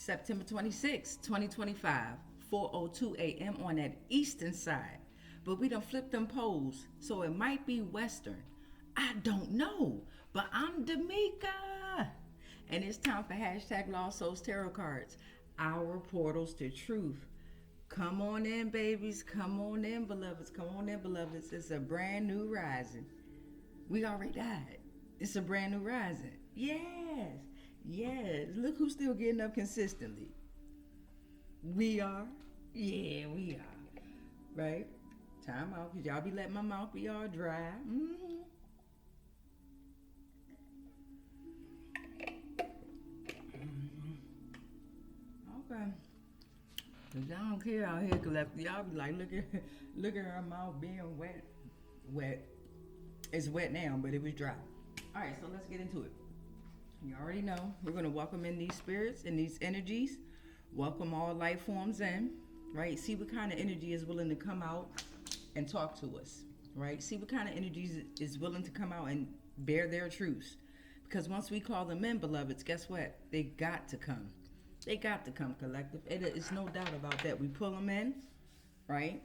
September 26, 2025, 4:02 a.m. on that eastern side. But we done flipped them poles, so it might be western. I don't know, but I'm D'Amica. And it's time for hashtag Lost Souls Tarot Cards, our portals to truth. Come on in, babies. Come on in, beloveds. Come on in, beloveds. It's a brand new rising. We already died. It's a brand new rising. Yes. Yes. Look who's still getting up consistently. We are. Yeah, we are. Right? Time out, because y'all be letting my mouth be all dry. Okay. Cause y'all don't care out here, collective. Y'all be like, look at her mouth being wet. It's wet now, but it was dry. All right, so let's get into it. You already know we're gonna welcome in these spirits and these energies. Welcome all life forms in, right? See what kind of energy is willing to come out and talk to us, right? See what kind of energies is willing to come out and bear their truths. Because once we call them in, beloveds, guess what? They got to come. They got to come, collective. It's no doubt about that. We pull them in, right?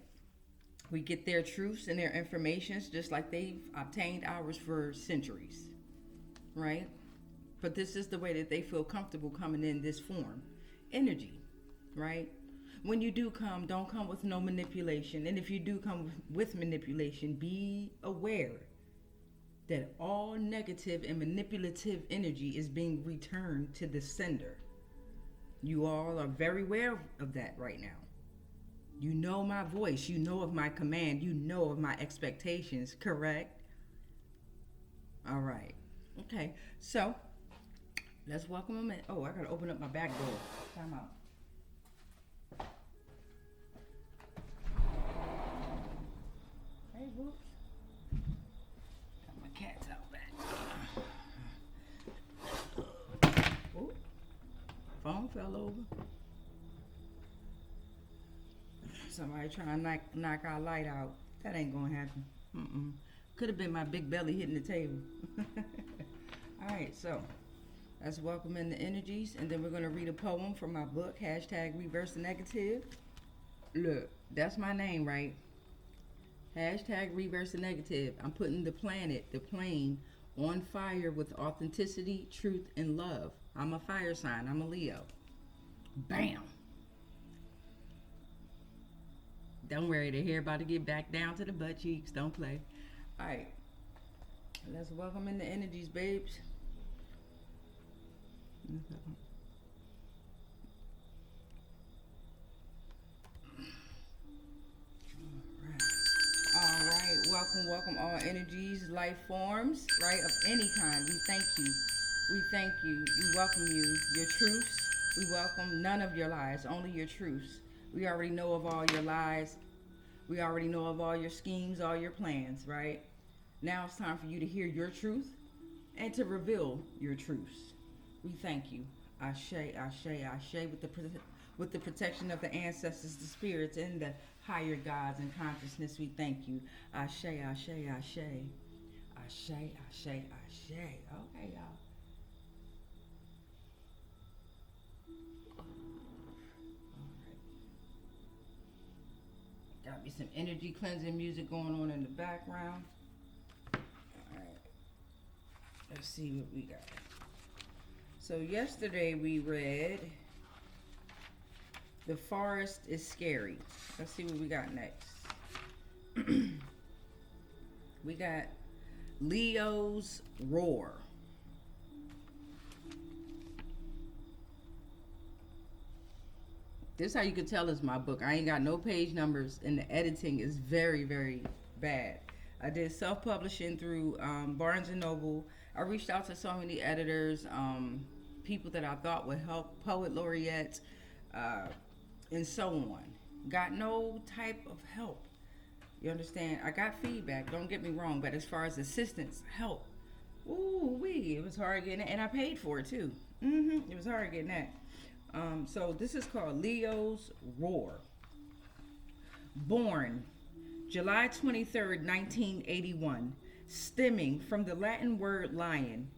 We get their truths and their informations just like they've obtained ours for centuries, right? But this is the way that they feel comfortable coming in this form. Energy, right? When you do come, don't come with no manipulation. And if you do come with manipulation, be aware that all negative and manipulative energy is being returned to the sender. You all are very aware of that right now. You know my voice. You know of my command. You know of my expectations, correct? All right. Okay, so let's welcome them in. Oh, I gotta open up my back door. Time out. Hey, whoops. Got my cats out back. Oh, phone fell over. Somebody trying to knock our light out. That ain't gonna happen. Could have been my big belly hitting the table. All right, so let's welcome in the energies, and then we're going to read a poem from my book, hashtag Reverse the Negative. Look, that's my name, right? Hashtag Reverse the Negative. I'm putting the planet, the plane, on fire with authenticity, truth, and love. I'm a fire sign. I'm a Leo. Bam. Don't worry, the hair about to get back down to the butt cheeks. Don't play. All right. Let's welcome in the energies, babes. All right. Welcome all energies, life forms, right, of any kind. We thank you. We thank you. We welcome you. Your truths. We welcome none of your lies, only your truths. We already know of all your lies. We already know of all your schemes, all your plans, right? Now it's time for you to hear your truth and to reveal your truths. We thank you. Ashe, Ashe, Ashe, with the protection of the ancestors, the spirits, and the higher gods and consciousness. We thank you. Ashe, Ashe, Ashe. Ashe, Ashe, Ashe. Okay, y'all. Got me some energy cleansing music going on in the background. Alright. Let's see what we got. So yesterday we read The Forest is Scary. Let's see what we got next. We got Leo's Roar. This is how you can tell it's my book. I ain't got no page numbers, and the editing is very, very bad. I did self-publishing through Barnes & Noble. I reached out to so many editors, people that I thought would help, poet laureates, and so on. Got no type of help. You understand? I got feedback, don't get me wrong, but as far as assistance, help, it was hard getting it, and I paid for it too. It was hard getting that. So this is called Leo's Roar. Born July 23rd, 1981, stemming from the Latin word lion,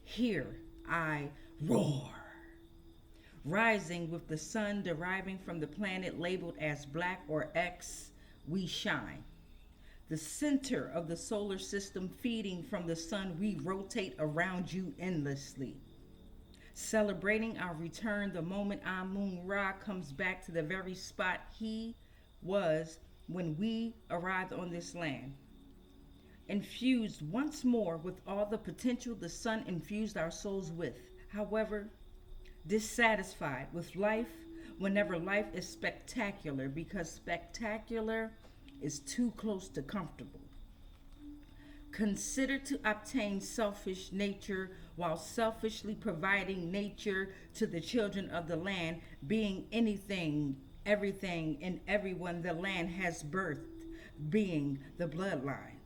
here I roar. rising with the sun deriving from the planet labeled as black or X, we shine. The center of the solar system feeding from the sun, we rotate around you endlessly. Celebrating our return the moment Amun-Ra comes back to the very spot he was when we arrived on this land. Infused once more with all the potential the sun infused our souls with. However, dissatisfied with life whenever life is spectacular, because spectacular is too close to comfortable. Consider to obtain selfish nature while selfishly providing nature to the children of the land, being anything, everything, and everyone the land has birthed, being the bloodline.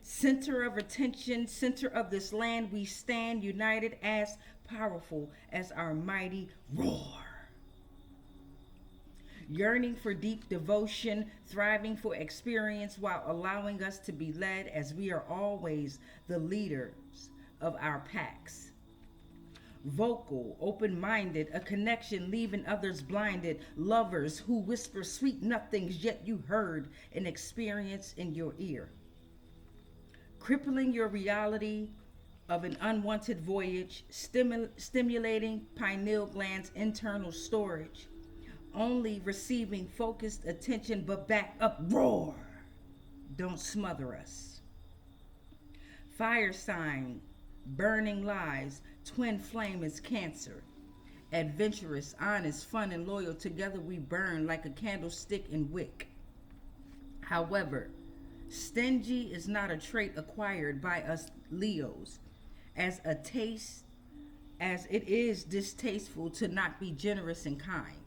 Center of attention, center of this land, we stand united as powerful as our mighty roar. Yearning for deep devotion, thriving for experience while allowing us to be led, as we are always the leaders of our packs. Vocal, open-minded, a connection leaving others blinded, lovers who whisper sweet nothings yet you heard an experience in your ear. Crippling your reality of an unwanted voyage, stimulating pineal gland's internal storage, only receiving focused attention, but back up, roar. Don't smother us. Fire sign, burning lies, twin flame is Cancer. Adventurous, honest, fun, and loyal, together we burn like a candlestick in wick. However, stingy is not a trait acquired by us Leos, as it is distasteful to not be generous and kind.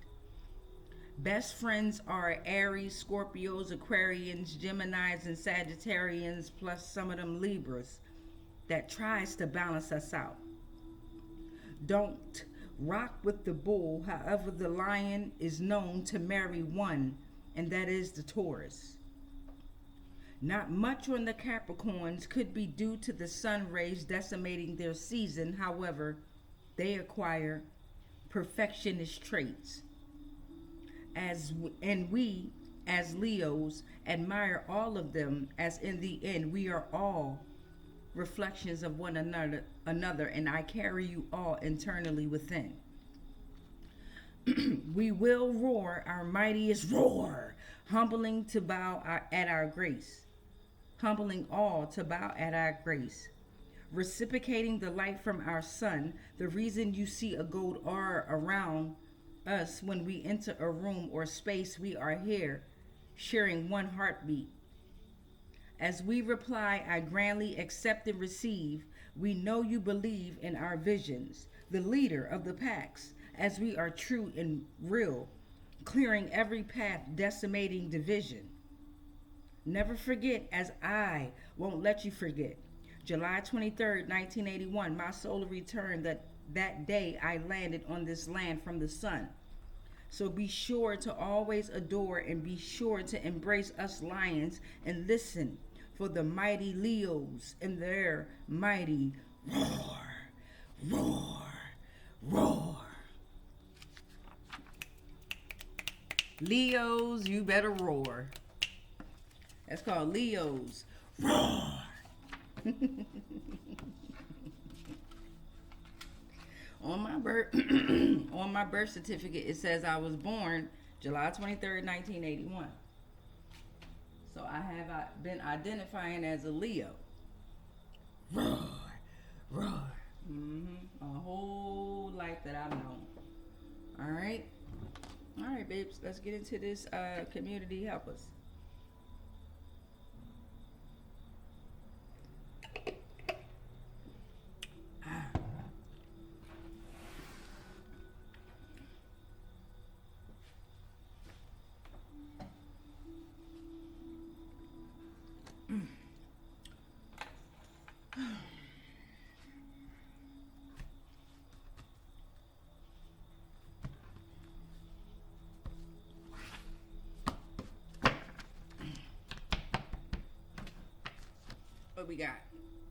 Best friends are Aries, Scorpios, Aquarians, Geminis, and Sagittarians, plus some of them Libras, that tries to balance us out. Don't rock with the bull, however the lion is known to marry one, and that is the Taurus. Not much on the Capricorns, could be due to the sun rays decimating their season. However, they acquire perfectionist traits. We, as Leos, admire all of them, as in the end, we are all reflections of one another, and I carry you all internally within. We will roar our mightiest roar, humbling to bow at our grace. Humbling all to bow at our grace. Reciprocating the light from our sun, the reason you see a gold R around us when we enter a room or space, we are here, sharing one heartbeat. As we reply, I grandly accept and receive. We know you believe in our visions, the leader of the packs, as we are true and real, clearing every path, decimating division. Never forget, as I won't let you forget. July 23rd, 1981, my solar return, that day I landed on this land from the sun. So be sure to always adore and be sure to embrace us lions and listen for the mighty Leos and their mighty roar, roar, roar. Leos, you better roar. That's called Leos. Roar. On my birth certificate, it says I was born July 23rd, 1981. So I have been identifying as a Leo. Roar, roar. A whole life that I've known. All right, babes. Let's get into this community. Help us. What we got?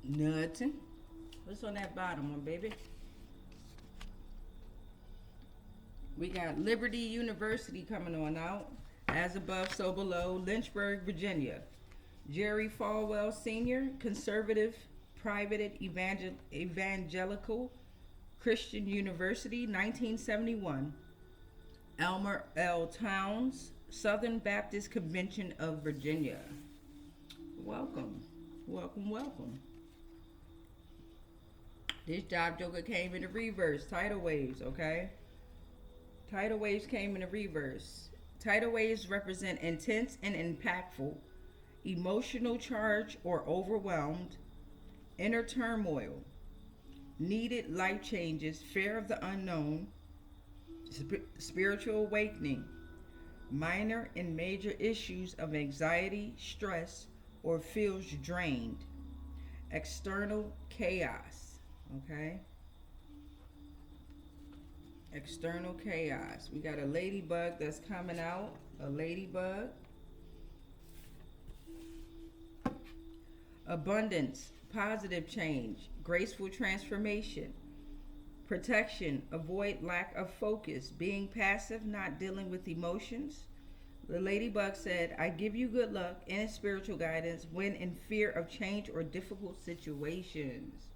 Nothing. What's on that bottom one, baby? All right. All right, babes. Let's get into this community. Help us. We got nothing. What's on that bottom one, baby? Nothing. What's on that bottom one, baby? Nothing. What's on that bottom one, baby? Nothing. What's on that bottom one, baby? Nothing. What's on that bottom one, baby? Nothing. What we got? Nothing. We got Liberty University coming on out. As above, so below. Lynchburg, Virginia. Jerry Falwell Sr., conservative, private evangelical Christian University, 1971. Elmer L. Towns, Southern Baptist Convention of Virginia. Welcome, welcome, welcome. This job joker came in the reverse. Tidal waves, okay? Tidal waves came in the reverse. Tidal waves represent intense and impactful, emotional charge or overwhelmed, inner turmoil, needed life changes, fear of the unknown, spiritual awakening, minor and major issues of anxiety, stress, or feels drained, external chaos, okay? External chaos. We got a ladybug that's coming out, a ladybug. Abundance, positive change, graceful transformation, protection, avoid lack of focus, being passive, not dealing with emotions. The ladybug said, I give you good luck and spiritual guidance when in fear of change or difficult situations.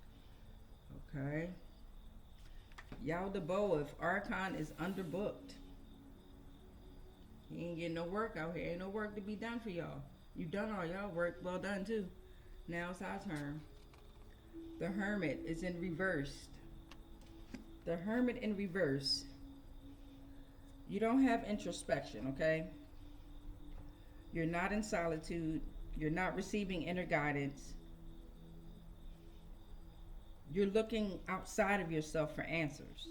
Okay. Yaldabaoth, Archon is underbooked. He ain't getting no work out here. Ain't no work to be done for y'all. You done all y'all work. Well done too. Now it's our turn. The Hermit is in reverse. The Hermit in reverse. You don't have introspection, okay? You're not in solitude. You're not receiving inner guidance. You're looking outside of yourself for answers.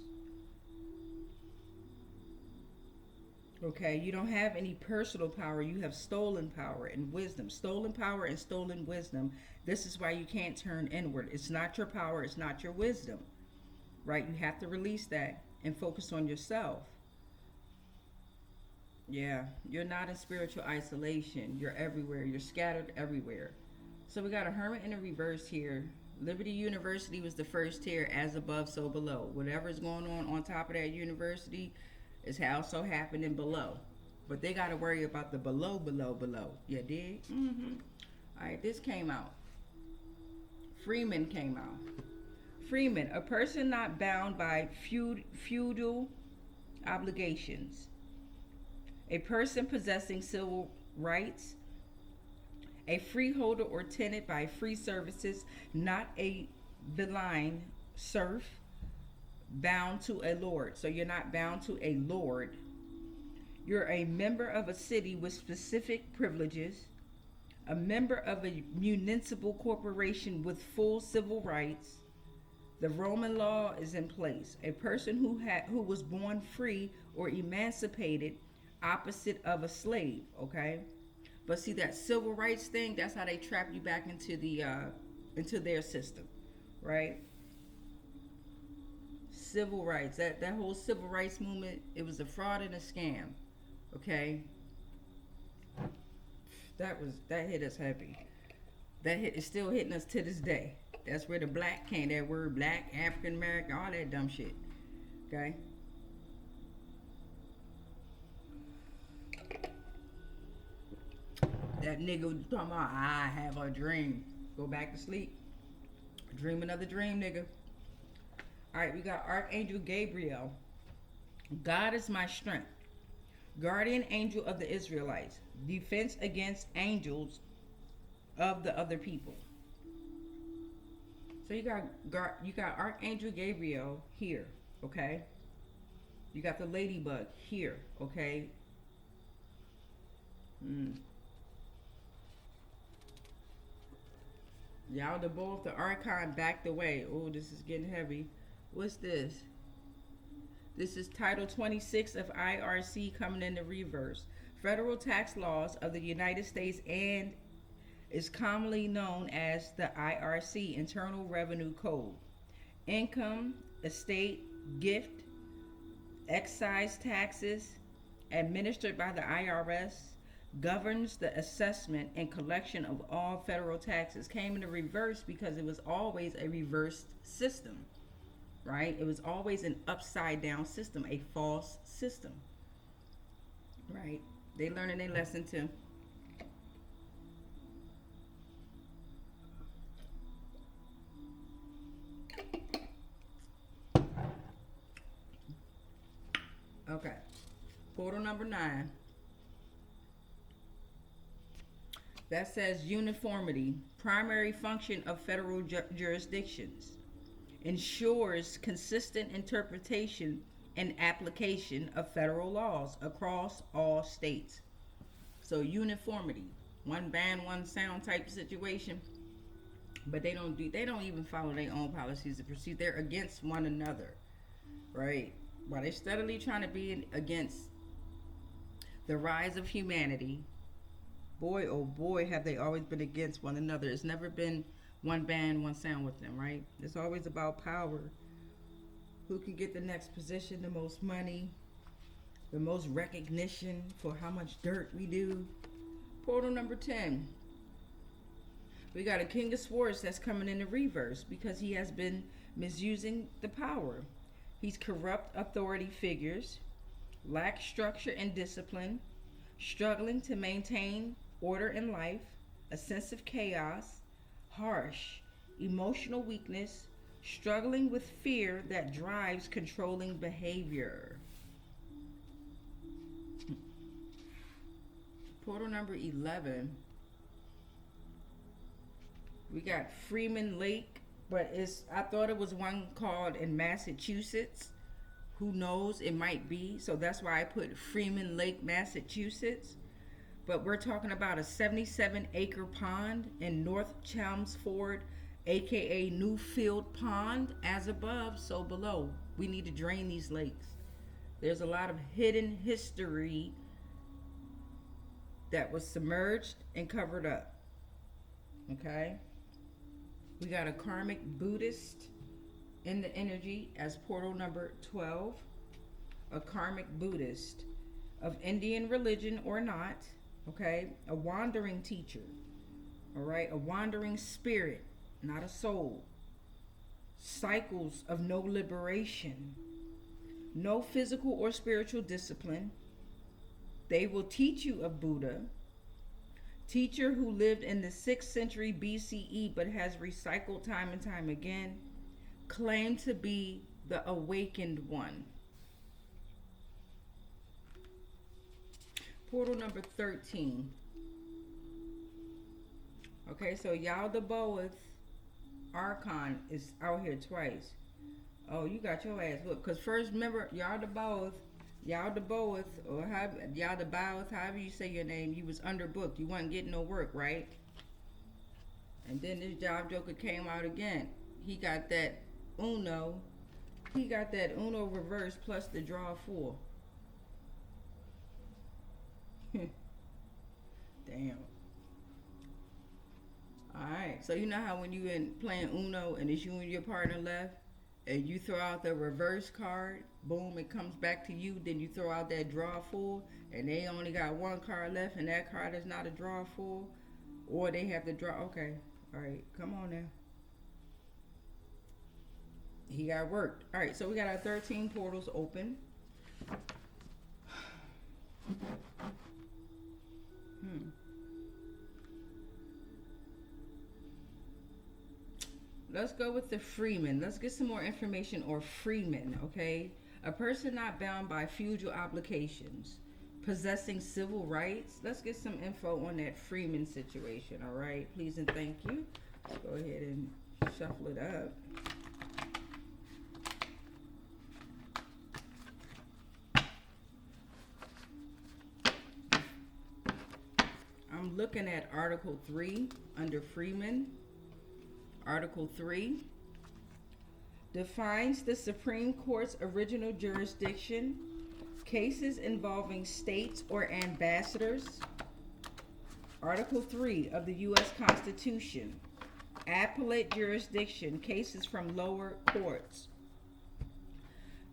Okay, you don't have any personal power. You have stolen power and wisdom. Stolen power and stolen wisdom. This is why you can't turn inward. It's not your power. It's not your wisdom. Right? You have to release that and focus on yourself. Yeah, you're not in spiritual isolation. You're everywhere. You're scattered everywhere. So we got a Hermit in a reverse here. Liberty University was the first tier, as above, so below. Whatever's going on top of that university is also happening below. But they got to worry about the below. You dig? Mm-hmm. All right, this came out. Freeman came out. Freeman, a person not bound by feudal obligations. A person possessing civil rights. A freeholder or tenant by free services, not a blind serf bound to a lord. So you're not bound to a lord. You're a member of a city with specific privileges, a member of a municipal corporation with full civil rights. The Roman law is in place. A person who was born free or emancipated, opposite of a slave, okay? But see, that civil rights thing, that's how they trap you back into their system, right? Civil rights, that whole civil rights movement, it was a fraud and a scam, okay? That hit us heavy. That hit is still hitting us to this day. That's where the black came, that word black, African American, all that dumb shit, okay? That nigga was talking about, I have a dream. Go back to sleep. Dream another dream, nigga. Alright, we got Archangel Gabriel. God is my strength. Guardian angel of the Israelites. Defense against angels of the other people. So you got Archangel Gabriel here, okay? You got the Ladybug here, okay? Yaldabaoth, the Archon, backed away. Oh, this is getting heavy. What's this? This is Title 26 of IRC coming in the reverse. Federal tax laws of the United States and is commonly known as the IRC, Internal Revenue Code. Income, estate, gift, excise taxes, administered by the IRS, governs the assessment and collection of all federal taxes. Came in the reverse because it was always a reversed system. right? It was always an upside down system, a false system, right? They learning their lesson too. Okay. Portal number 9. That says uniformity, primary function of federal jurisdictions, ensures consistent interpretation and application of federal laws across all states. So uniformity, one band, one sound type situation. But they don't even follow their own policies and procedures. They're against one another, right? While they're steadily trying to be against the rise of humanity, boy, oh boy, have they always been against one another. It's never been one band, one sound with them, right? It's always about power. Who can get the next position, the most money, the most recognition for how much dirt we do. Portal number 10. We got a King of Swords that's coming in the reverse because he has been misusing the power. He's corrupt authority figures, lack structure and discipline, struggling to maintain order in life, a sense of chaos, harsh, emotional weakness, struggling with fear that drives controlling behavior. Portal number 11. We got Freeman Lake, but I thought it was one called in Massachusetts. Who knows? It might be. So that's why I put Freeman Lake, Massachusetts. But we're talking about a 77-acre pond in North Chelmsford, aka Newfield Pond. As above, so below. We need to drain these lakes. There's a lot of hidden history that was submerged and covered up. Okay? We got a karmic Buddhist in the energy as portal number 12. A karmic Buddhist of Indian religion or not. Okay? A wandering teacher. Alright? A wandering spirit, not a soul. Cycles of no liberation. No physical or spiritual discipline. They will teach you of Buddha. Teacher who lived in the 6th century BCE but has recycled time and time again, claimed to be the awakened one. Portal number 13. Okay, so Yaldabaoth Archon is out here twice. Oh, you got your ass whooped. Because first, remember, Yaldabaoth, or Yaldabaoth, however you say your name, you was underbooked. You wasn't getting no work, right? And then this job joker came out again. He got that Uno. He got that Uno reverse plus the draw 4. Damn. Alright, so you know how when you in playing Uno and it's you and your partner left, and you throw out the reverse card, boom, it comes back to you, then you throw out that draw 4, and they only got one card left, and that card is not a draw 4, or they have to draw, okay, alright, come on now. He got worked. Alright, so we got our 13 portals open. Let's go with the Freeman. Let's get some more information on Freeman, okay? A person not bound by feudal obligations, possessing civil rights. Let's get some info on that Freeman situation, all right? Please and thank you. Let's go ahead and shuffle it up. I'm looking at Article 3 under Freeman. Article 3 defines the Supreme Court's original jurisdiction, cases involving states or ambassadors. Article 3 of the U.S. Constitution, appellate jurisdiction, cases from lower courts.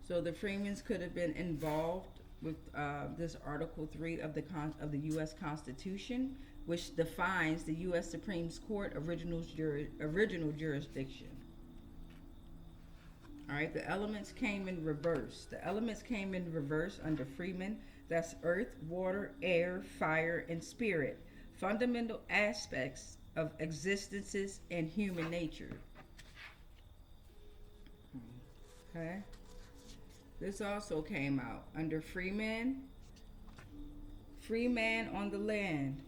So the Freemans could have been involved with this Article 3 of the U.S. Constitution, which defines the U.S. Supreme Court original jurisdiction. All right, the elements came in reverse. The elements came in reverse under Freeman. That's earth, water, air, fire, and spirit. Fundamental aspects of existences and human nature. Okay. This also came out under Freeman. Free man on the land.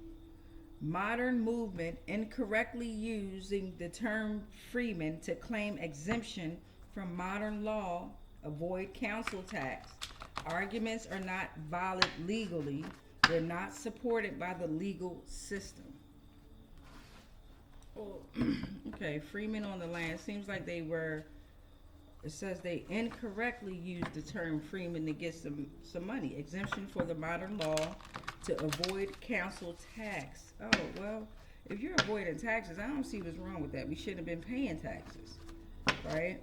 Modern movement incorrectly using the term freeman to claim exemption from modern law, avoid council tax. Arguments are not valid legally. They're not supported by the legal system. Oh, okay, freeman on the land. Seems like they were, it says they incorrectly used the term freeman to get some money. Exemption for the modern law to avoid council tax. Oh, well, if you're avoiding taxes, I don't see what's wrong with that. We shouldn't have been paying taxes, right?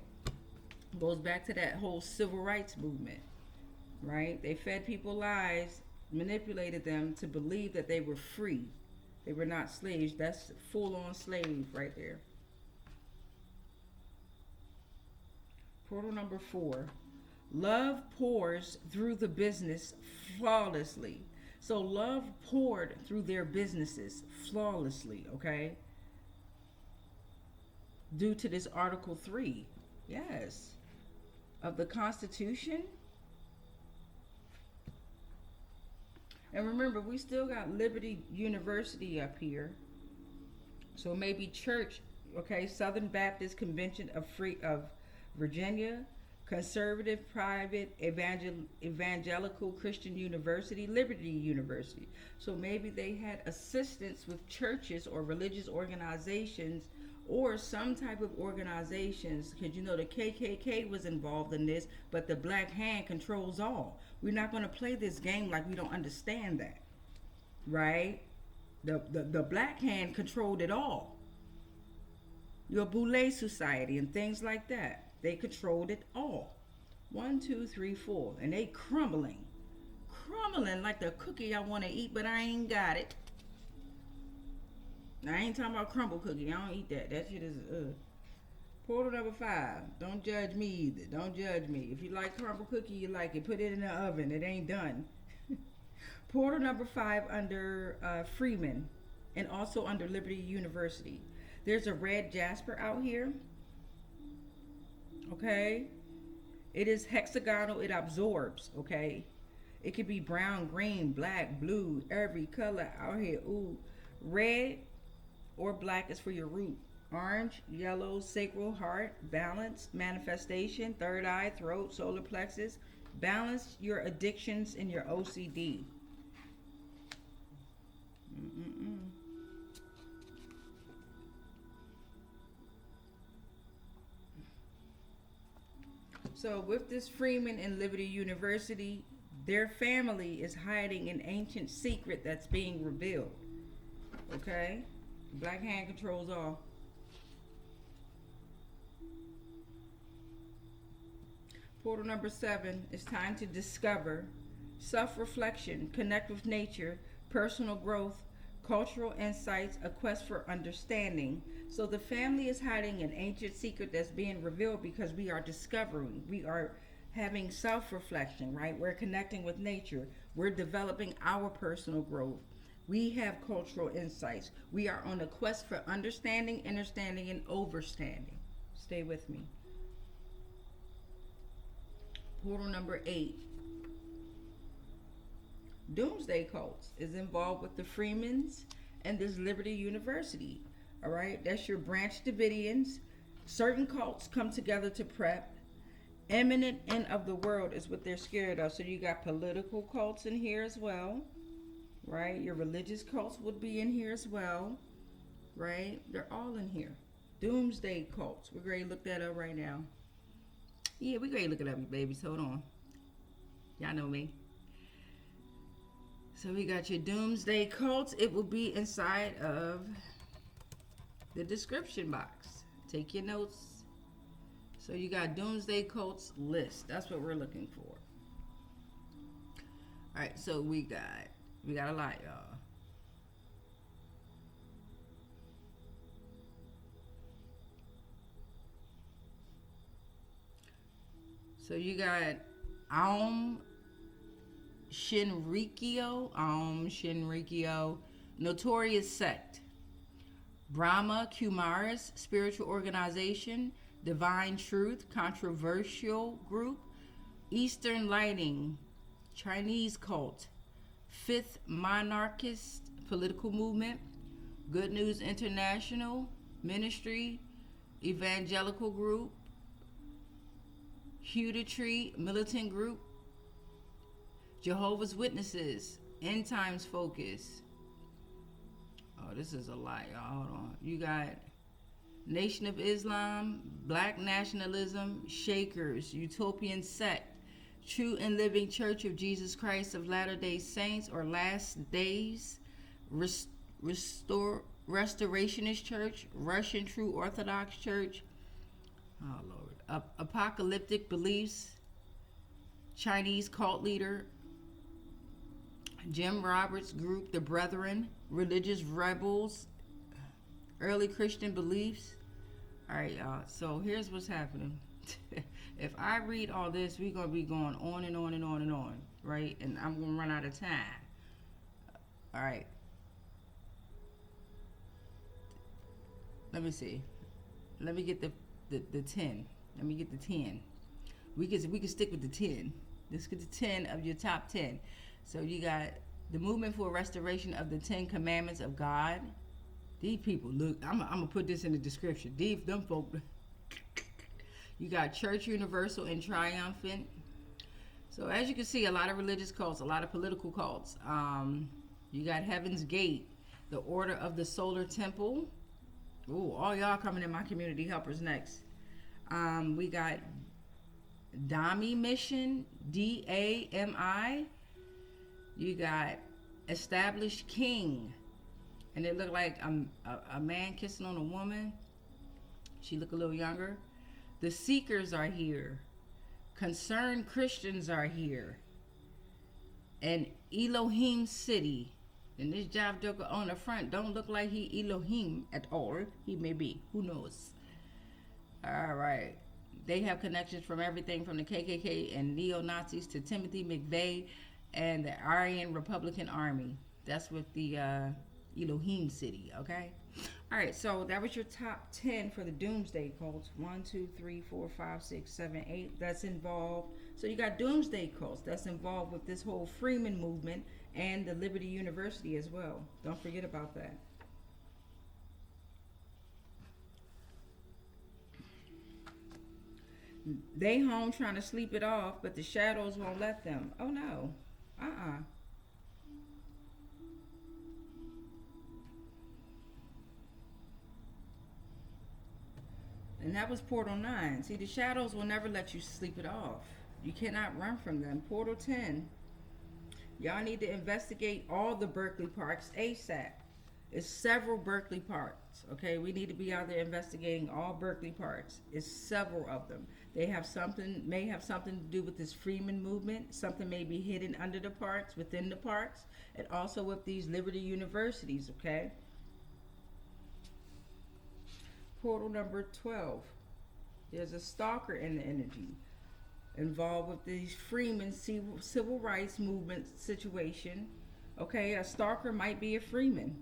Goes back to that whole civil rights movement, right? They fed people lies, manipulated them to believe that they were free. They were not slaves. That's full-on slave right there. Portal number 4. Love pours through the business flawlessly. So love poured through their businesses flawlessly, okay? Due to this Article 3, yes, of the Constitution. And remember, we still got Liberty University up here. So maybe church, okay, Southern Baptist Convention of Virginia, Conservative Private Evangelical Christian University, Liberty University. So maybe they had assistance with churches or religious organizations or some type of organizations, because you know the KKK was involved in this, but the black hand controls all. We're not going to play this game like we don't understand that, right? The black hand controlled it all. Your Boule Society and things like that. They controlled it all. 1, 2, 3, 4. And they crumbling like the cookie I want to eat, but I ain't got it. I ain't talking about crumble cookie. I don't eat that. That shit is, Portal number 5. Don't judge me either. Don't judge me. If you like crumble cookie, you like it. Put it in the oven. It ain't done. Portal number 5 under Freeman and also under Liberty University. There's a red Jasper out here. Okay, it is hexagonal. It absorbs. Okay, it could be brown, green, black, blue, every color out here. Ooh, red or black is for your root. Orange, yellow, sacral heart, balance, manifestation, third eye, throat, solar plexus. Balance your addictions and your OCD. So with this Freeman and Liberty University, their family is hiding an ancient secret that's being revealed. Okay? Black hand controls all. Portal number 7, it's time to discover self-reflection, connect with nature, personal growth, cultural insights, a quest for understanding. So the family is hiding an ancient secret that's being revealed because we are discovering. We are having self-reflection, right? We're connecting with nature. We're developing our personal growth. We have cultural insights. We are on a quest for understanding, understanding, and overstanding. Stay with me. Portal number 8. Doomsday cults is involved with the Freemans and this Liberty University. All right, that's your branch Davidians. Certain cults come together to prep. Imminent end of the world is what they're scared of. So you got political cults in here as well, right? Your religious cults would be in here as well, right? They're all in here. Doomsday cults. We're going to look that up right now. Yeah, we're going to look it up, you babies. Hold on. Y'all know me. So we got your Doomsday cults. It will be inside of the description box. Take your notes. So you got Doomsday cults list. That's what we're looking for. All right, so we got a lot, y'all. So you got Aum Shinrikyo, notorious sect. Brahma Kumaris, spiritual organization. Divine Truth, controversial group. Eastern Lighting, Chinese cult. Fifth Monarchist, political movement. Good News International, ministry. Evangelical group. Tree, militant group. Jehovah's Witnesses, end times focus. Oh, this is a lot, y'all. Hold on. You got Nation of Islam, Black Nationalism, Shakers, Utopian Sect, True and Living Church of Jesus Christ of Latter-day Saints or Last Days, Restorationist Church, Russian True Orthodox Church, oh Lord, Apocalyptic Beliefs, Chinese cult leader, Jim Roberts Group, The Brethren, Religious Rebels, Early Christian Beliefs. All right, y'all. So here's what's happening. If I read all this, we're going to be going on and on and on and on, right? And I'm going to run out of time. All right. Let me see. Let me get the 10. Let me get the 10. We can stick with the 10. Let's get the 10 of your top 10. So you got the movement for restoration of the 10 commandments of God. These people, look, I'm gonna put this in the description. Them folk. You got Church Universal and Triumphant. So as you can see, a lot of religious cults, a lot of political cults. You got Heaven's Gate, the Order of the Solar Temple. Ooh, all y'all coming in my community helpers next. We got Dami Mission, DAMI. You got Established King, and it looked like a man kissing on a woman. She looked a little younger. The Seekers are here. Concerned Christians are here. And Elohim City. And this job joker on the front don't look like he Elohim at all. He may be. Who knows? All right. They have connections from everything from the KKK and neo-Nazis to Timothy McVeigh and the Aryan Republican Army. That's with the Elohim City, okay? All right, so that was your top 10 for the Doomsday cults. 1, 2, 3, 4, 5, 6, 7, 8. That's involved. So you got Doomsday cults that's involved with this whole Freeman movement and the Liberty University as well. Don't forget about that. They home trying to sleep it off, but the shadows won't let them. Oh no. And that was Portal 9. See, the shadows will never let you sleep it off. You cannot run from them. Portal 10. Y'all need to investigate all the Berkley Parks ASAP. It's several Berkley Parks, okay? We need to be out there investigating all Berkley Parks. It's several of them. They have something, may have something to do with this Freeman movement. Something may be hidden under the parks, within the parks, and also with these Liberty Universities, okay? Portal number 12. There's a stalker in the energy involved with these Freeman civil rights movement situation. Okay, a stalker might be a Freeman.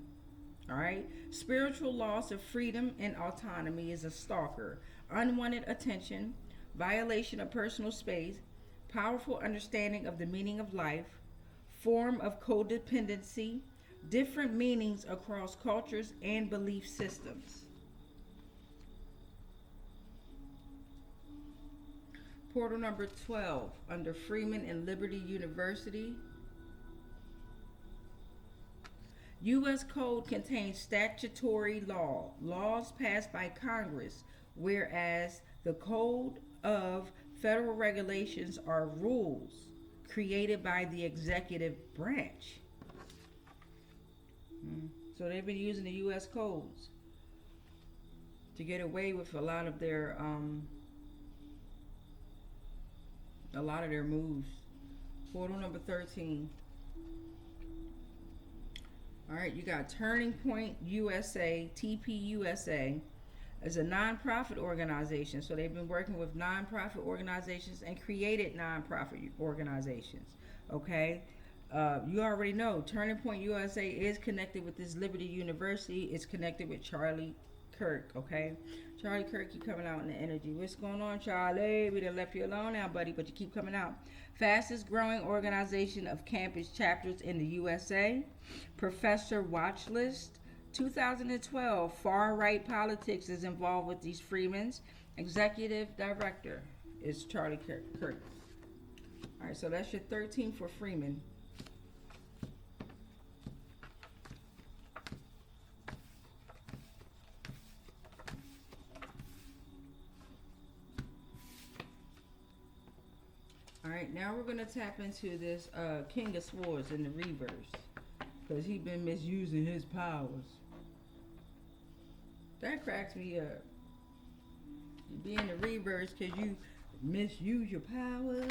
All right. Spiritual loss of freedom and autonomy is a stalker. Unwanted attention, violation of personal space, powerful understanding of the meaning of life, form of codependency, different meanings across cultures and belief systems. Portal number 12 under Freeman and Liberty University. U.S. Code contains statutory laws passed by Congress, whereas the Code of Federal Regulations are rules created by the executive branch. So they've been using the U.S. codes to get away with a lot of their moves. Portal number 13. All right, you got Turning Point USA, TPUSA, It's a nonprofit organization. So they've been working with nonprofit organizations and created nonprofit organizations. Okay? You already know Turning Point USA is connected with this Liberty University. It's connected with Charlie Kirk. Okay? Charlie Kirk, you coming out in the energy. What's going on, Charlie? We done left you alone now, buddy, but you keep coming out. Fastest growing organization of campus chapters in the USA. Professor Watchlist. 2012, far right politics is involved with these Freemans. Executive director is Charlie Kirk. All right, so that's your 13 for Freeman. All right, now we're going to tap into this King of Swords in the reverse, because he's been misusing his powers. That cracks me up. You be in the reverse because you misuse your powers.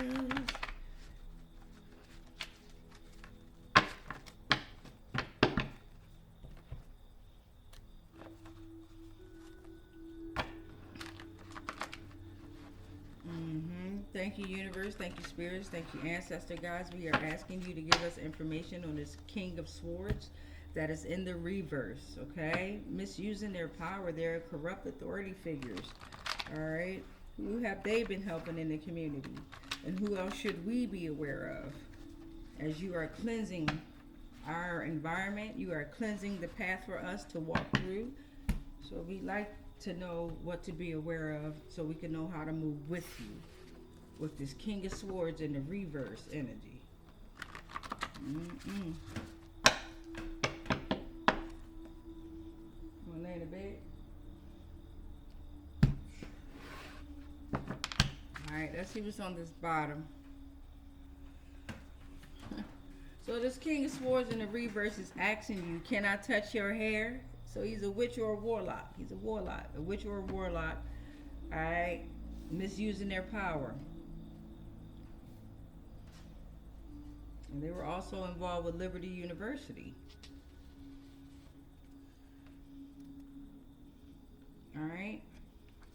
Thank you, universe. Thank you, spirits. Thank you, ancestor guides. We are asking you to give us information on this King of Swords that is in the reverse, okay? Misusing their power. They're corrupt authority figures, all right? Who have they been helping in the community? And who else should we be aware of? As you are cleansing our environment, you are cleansing the path for us to walk through. So we'd like to know what to be aware of so we can know how to move with you. With this King of Swords in the reverse energy. Wanna lay in the bed? Alright, let's see what's on this bottom. So this King of Swords in the reverse is asking you, can I touch your hair? So he's a witch or a warlock. He's a warlock. A witch or a warlock. Alright. Misusing their power. And they were also involved with Liberty University. All right.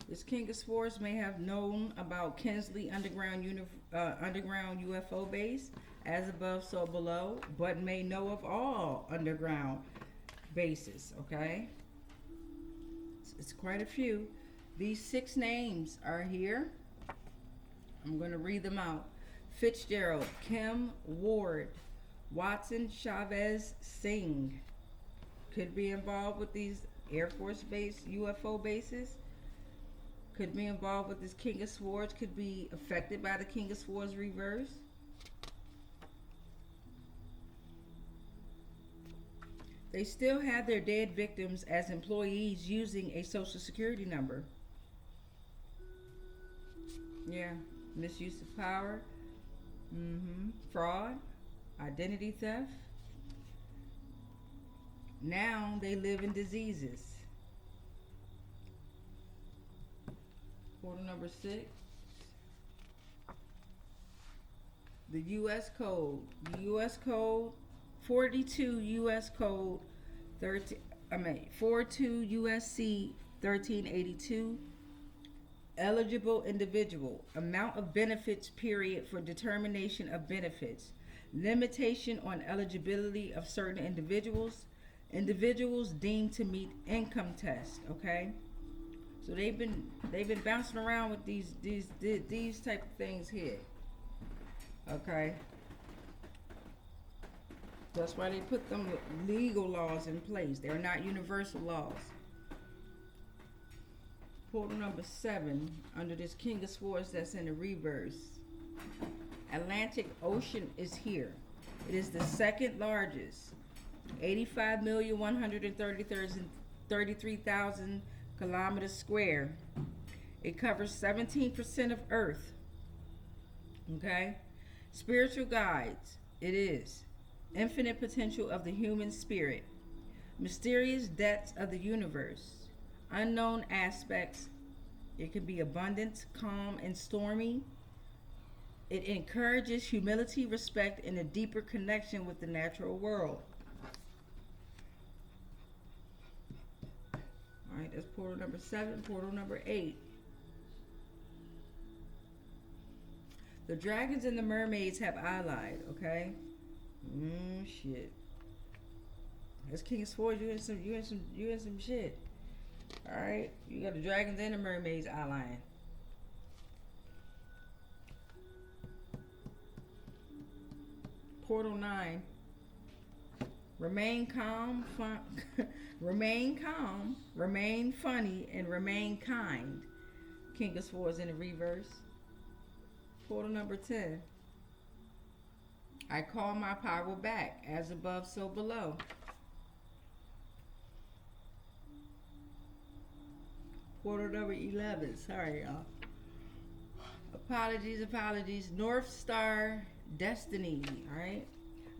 This King of Swords may have known about Kinsley underground UFO base, as above, so below, but may know of all underground bases. Okay. It's quite a few. These 6 names are here. I'm going to read them out. Fitzgerald, Kim Ward, Watson, Chavez, Singh could be involved with these Air Force base UFO bases. Could be involved with this King of Swords. Could be affected by the King of Swords reverse. They still have their dead victims as employees using a social security number. Yeah, misuse of power. Fraud, identity theft. Now they live in diseases. Portal number 6. The U.S. Code. The U.S. Code 42 U.S. Code 42 USC 1382. Eligible individual, amount of benefits period for determination of benefits, limitation on eligibility of certain individuals deemed to meet income test. Okay, so they've been bouncing around with these type of things here. Okay, that's why they put them legal laws in place. They're not universal laws. Portal number 7, under this King of Swords that's in the reverse. Atlantic Ocean is here. It is the second largest, 85,133,000 kilometers square. It covers 17% of Earth. Okay? Spiritual guides. It is infinite potential of the human spirit. Mysterious depths of the universe. Unknown aspects. It can be abundant, calm, and stormy. It encourages humility, respect, and a deeper connection with the natural world. Alright, that's portal number 7, portal number 8. The dragons and the mermaids have allied, okay? Shit. That's King of Swords, you in some shit. Alright? You got the dragons and the mermaids allying. Portal 9. Remain calm, remain calm, remain funny, and remain kind. King of Swords in the reverse. Portal number 10. I call my power back, as above, so below. Portal number 11. Sorry, y'all. Apologies. North Star Destiny. All right.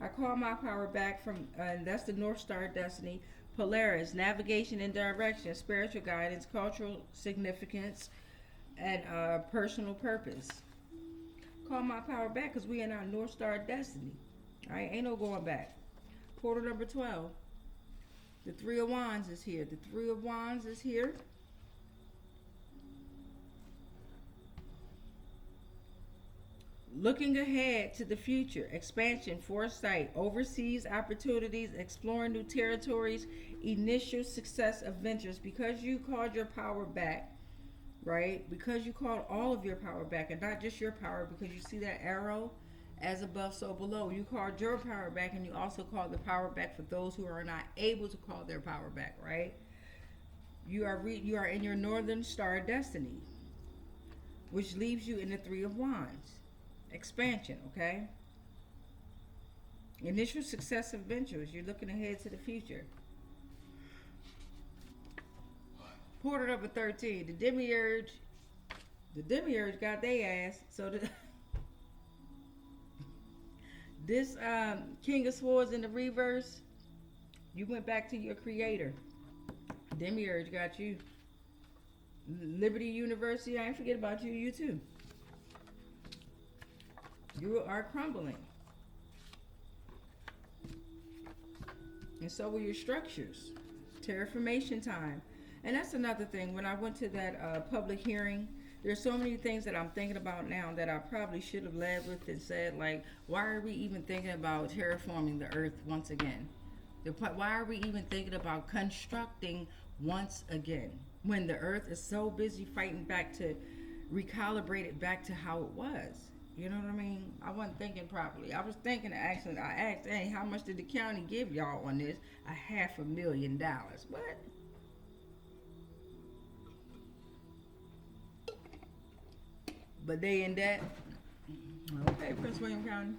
I call my power back from, that's the North Star Destiny. Polaris, navigation and direction, spiritual guidance, cultural significance, and personal purpose. Call my power back because we in our North Star Destiny. All right, ain't no going back. Portal number 12. The Three of Wands is here. The Three of Wands is here. Looking ahead to the future, expansion, foresight, overseas opportunities, exploring new territories, initial success of ventures. Because you called your power back, right? Because you called all of your power back and not just your power, because you see that arrow, as above, so below. You called your power back, and you also called the power back for those who are not able to call their power back, right? You are in your Northern Star Destiny, which leaves you in the Three of Wands. Expansion, okay? Initial success of ventures. You're looking ahead to the future. Portal number 13. The Demiurge got their ass. So this King of Swords in the reverse, you went back to your creator. Demiurge got you. Liberty University, I ain't forget about you. You too. You are crumbling. And so were your structures. Terraformation time. And that's another thing. When I went to that public hearing, there's so many things that I'm thinking about now that I probably should have led with and said, like, why are we even thinking about terraforming the earth once again? Why are we even thinking about constructing once again when the earth is so busy fighting back to recalibrate it back to how it was? You know what I mean? I wasn't thinking properly. I was thinking, actually, I asked, hey, how much did the county give y'all on this? $500,000. What? But they in debt? Okay, Prince William County.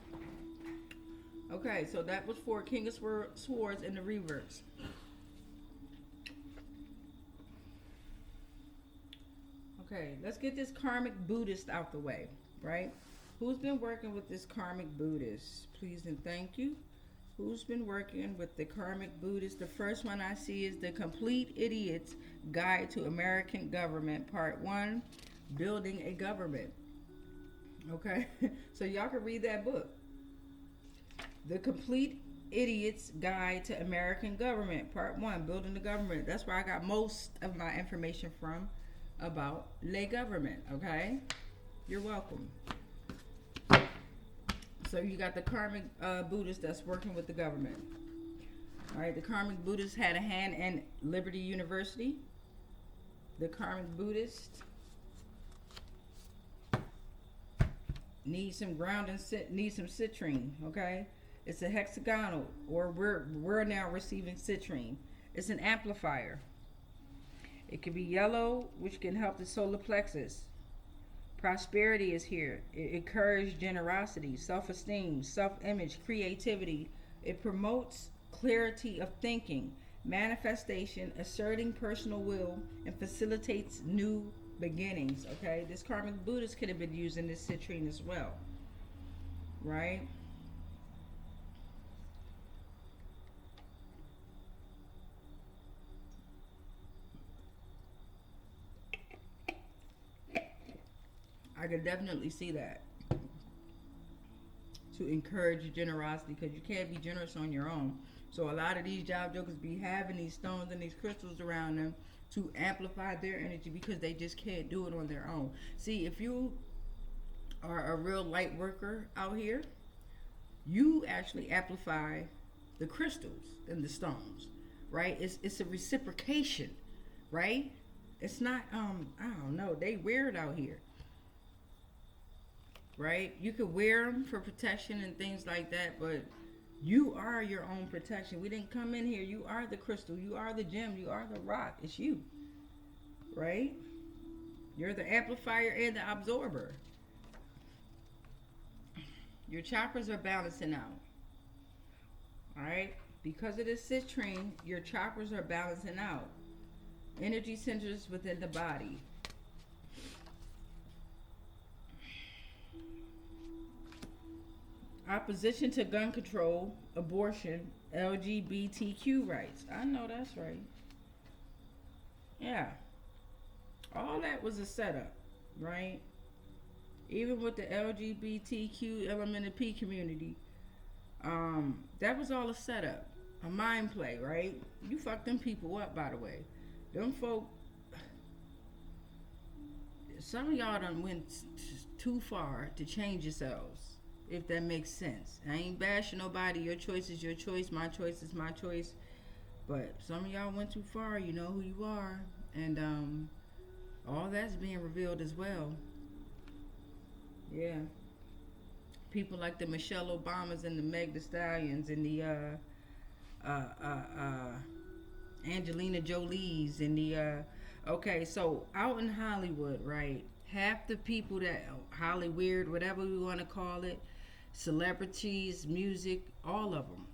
Okay, so that was for King of Swords in the reverse. Okay, let's get this karmic Buddhist out the way, right? Who's been working with this karmic Buddhist? Please and thank you. Who's been working with the karmic Buddhist? The first one I see is The Complete Idiot's Guide to American Government, Part 1, Building a Government. Okay, so y'all can read that book. The Complete Idiot's Guide to American Government, Part 1, Building the Government. That's where I got most of my information from about lay government, okay? You're welcome. So you got the karmic Buddhist that's working with the government. All right, the karmic Buddhist had a hand in Liberty University. The karmic Buddhist needs some ground and needs some citrine, okay? It's a hexagonal, or we're now receiving citrine. It's an amplifier. It can be yellow, which can help the solar plexus. Prosperity is here. It encourages generosity, self-esteem, self-image, creativity. It promotes clarity of thinking, manifestation, asserting personal will, and facilitates new beginnings. Okay, this karmic Buddhist could have been using this citrine as well, right? I could definitely see that. To encourage generosity, because you can't be generous on your own. So a lot of these job jokers be having these stones and these crystals around them to amplify their energy because they just can't do it on their own. See, if you are a real light worker out here, you actually amplify the crystals and the stones, right? It's a reciprocation, right? It's not I don't know, they weird out here, right? You could wear them for protection and things like that, but you are your own protection. We didn't come in here. You are the crystal. You are the gem. You are the rock. It's you, right? You're the amplifier and the absorber. Your chakras are balancing out. All right? Because of this citrine, your chakras are balancing out. Energy centers within the body. Opposition to gun control, abortion, LGBTQ rights. I know that's right. Yeah. All that was a setup, right? Even with the LGBTQ LMNP community, that was all a setup, a mind play, right? You fucked them people up, by the way. Them folk, some of y'all done went too far to change yourselves. If that makes sense. I ain't bashing nobody. Your choice is your choice. My choice is my choice. But some of y'all went too far. You know who you are. And all that's being revealed as well. Yeah. People like the Michelle Obamas and the Meg Thee Stallions and the Angelina Jolies and the okay, so out in Hollywood, right? Half the people that Hollyweird, whatever we want to call it, celebrities, music, all of them,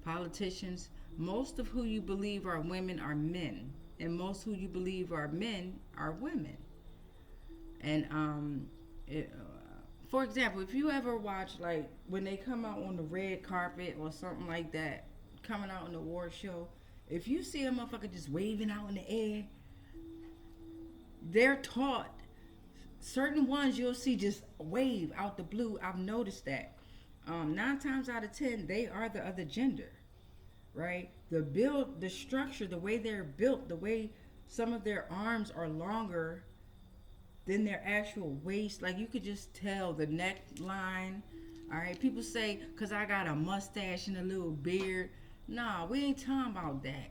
politicians, most of who you believe are women are men, and most who you believe are men are women. And for example, if you ever watch, like, when they come out on the red carpet or something like that, coming out on the award show, if you see a motherfucker just waving out in the air, they're taught. Certain ones you'll see just wave out the blue. I've noticed that. 9 times out of 10, they are the other gender, right? The build, the structure, the way they're built, the way some of their arms are longer than their actual waist. Like, you could just tell the neckline. All right, people say, because I got a mustache and a little beard. Nah, we ain't talking about that.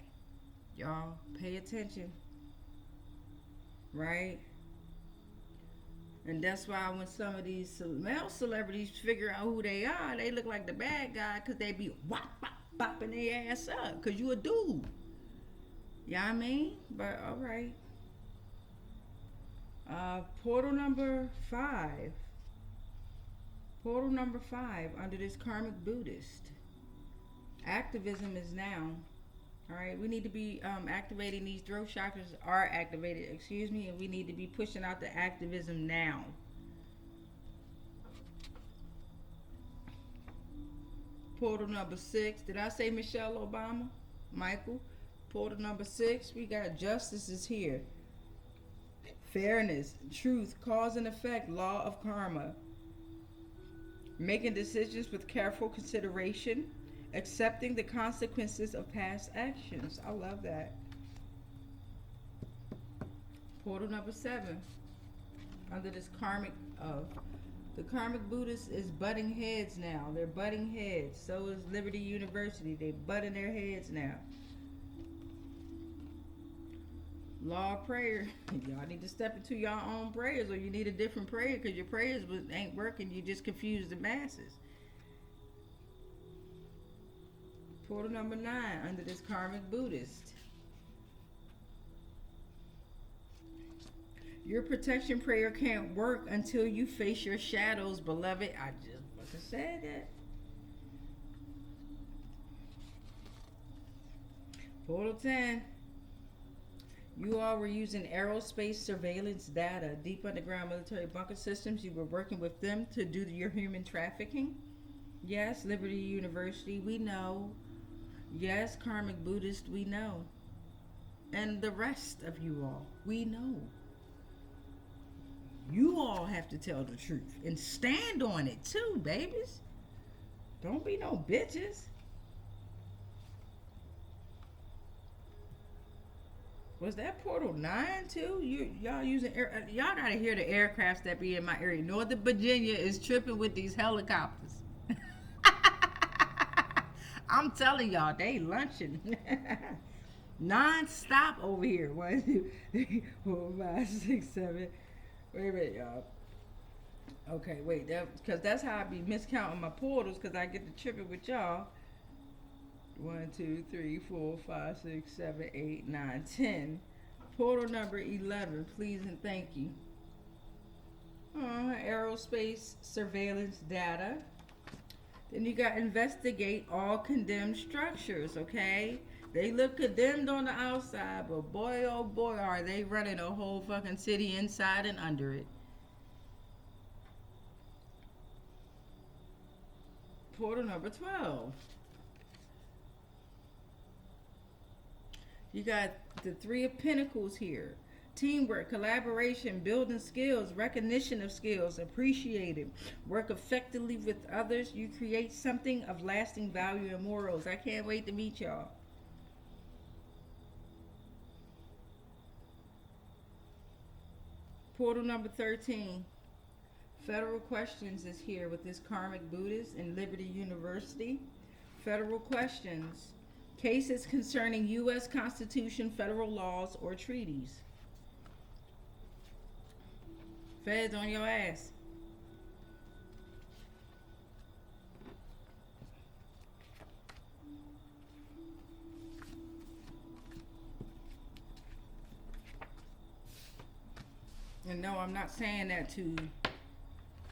Y'all, pay attention. Right? And that's why when some of these male celebrities figure out who they are, they look like the bad guy because they be whop, bop, bopping their ass up because you a dude. You know what I mean? But all right. Portal number 5. Portal number 5 under this karmic Buddhist. Activism is now. All right, we need to be activating these throat chakras are activated, excuse me, and we need to be pushing out the activism now. Portal number 6. Did I say Michelle Obama? Michael? Portal number 6. We got justice is here. Fairness, truth, cause and effect, law of karma. Making decisions with careful consideration. Accepting the consequences of past actions. I love that. Portal number 7. Under this karmic the karmic Buddhist is butting heads now. They're butting heads. So is Liberty University. They butting their heads now. Law of prayer. Y'all need to step into your own prayers, or you need a different prayer because your prayers ain't working. You just confuse the masses. Portal number 9 under this karmic Buddhist. Your protection prayer can't work until you face your shadows, beloved. I just fucking said that. Portal 10. You all were using aerospace surveillance data, deep underground military bunker systems. You were working with them to do your human trafficking. Yes, Liberty University, we know. Yes, karmic Buddhist, we know. And the rest of you all, we know. You all have to tell the truth and stand on it too, babies. Don't be no bitches. Was that portal 9 too? Y'all using air? Y'all gotta hear the aircrafts that be in my area. Northern Virginia is tripping with these helicopters. I'm telling y'all, they lunching non-stop over here. 1, 2, 3, 4, 5, 6, 7. Wait a minute, y'all. Okay, wait, because that's how I be miscounting my portals, because I get to tripping with y'all. 1, 2, 3, 4, 5, 6, 7, 8, 9, 10. Portal number 11, please and thank you. Aerospace surveillance data. Then you got investigate all condemned structures, okay? They look condemned on the outside, but boy, oh boy, are they running a whole fucking city inside and under it. Portal number 12. You got the 3 of Pentacles here. Teamwork, collaboration, building skills, recognition of skills, appreciated. Work effectively with others. You create something of lasting value and morals. I can't wait to meet y'all. Portal number 13. Federal questions is here with this karmic Buddhist in Liberty University. Federal questions. Cases concerning U.S. Constitution, federal laws, or treaties. Feds on your ass. And no, I'm not saying that to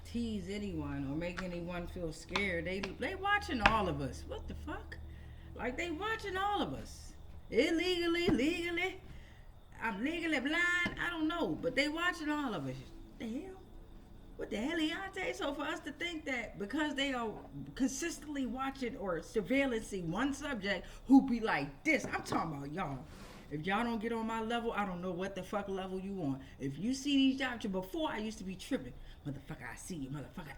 tease anyone or make anyone feel scared. They watching all of us. What the fuck? Like, they watching all of us. Illegally, legally. I'm legally blind. I don't know. But they watching all of us. What the hell? What the hell, Leonte? So for us to think that because they are consistently watching or surveillancing one subject who be like this, I'm talking about y'all. If y'all don't get on my level, I don't know what the fuck level you on. If you see these jobs, before I used to be tripping. Motherfucker, I see you. Motherfucker,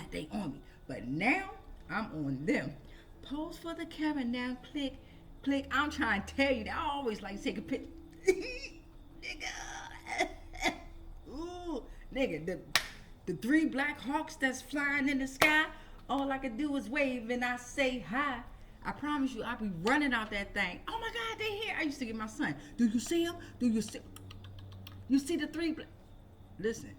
they on me. But now, I'm on them. Pose for the camera now. Click, click. I'm trying to tell you that I always like to take a picture. Nigga. Ooh, nigga, the 3 Black Hawks that's flying in the sky, all I can do is wave and I say hi. I promise you, I'll be running out that thing. Oh my God, they here. I used to get my son. Do you see him? Do you see? You see the 3 Black? Listen.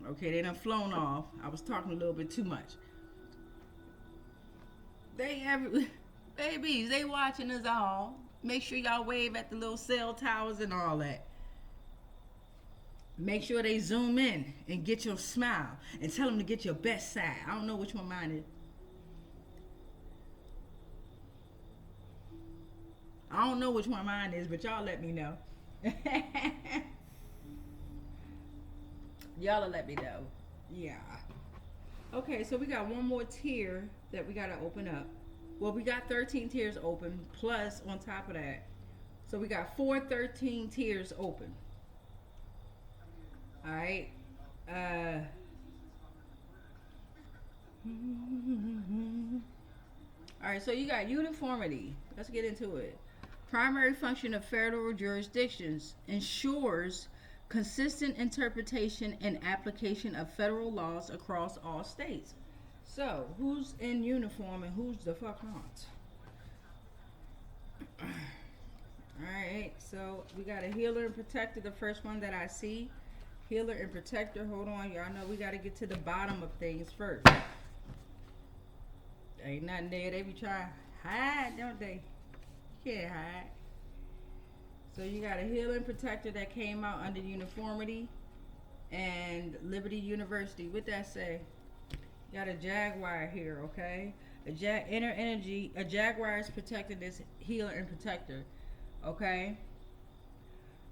Okay, they done flown off. I was talking a little bit too much. Babies, they watching us all. Make sure y'all wave at the little cell towers and all that. Make sure they zoom in and get your smile and tell them to get your best side. I don't know which one mine is. I don't know which one mine is, but y'all let me know. Y'all will let me know. Yeah. Okay, so we got one more tier that we got to open up. Well, we got 13 tiers open, plus on top of that. So we got 13 tiers open. All right. All right, so you got uniformity. Let's get into it. Primary function of federal jurisdictions ensures consistent interpretation and application of federal laws across all states. So, who's in uniform and who's the fuck not? Alright, so we got a healer and protector, the first one that I see. Healer and protector, hold on, y'all know we got to get to the bottom of things first. Ain't nothing there, they be trying to hide, don't they? Can't hide. So you got a healer and protector that came out under uniformity and Liberty University. With that say, got a jaguar here, okay? Inner energy, a jaguar is protecting this healer and protector, okay?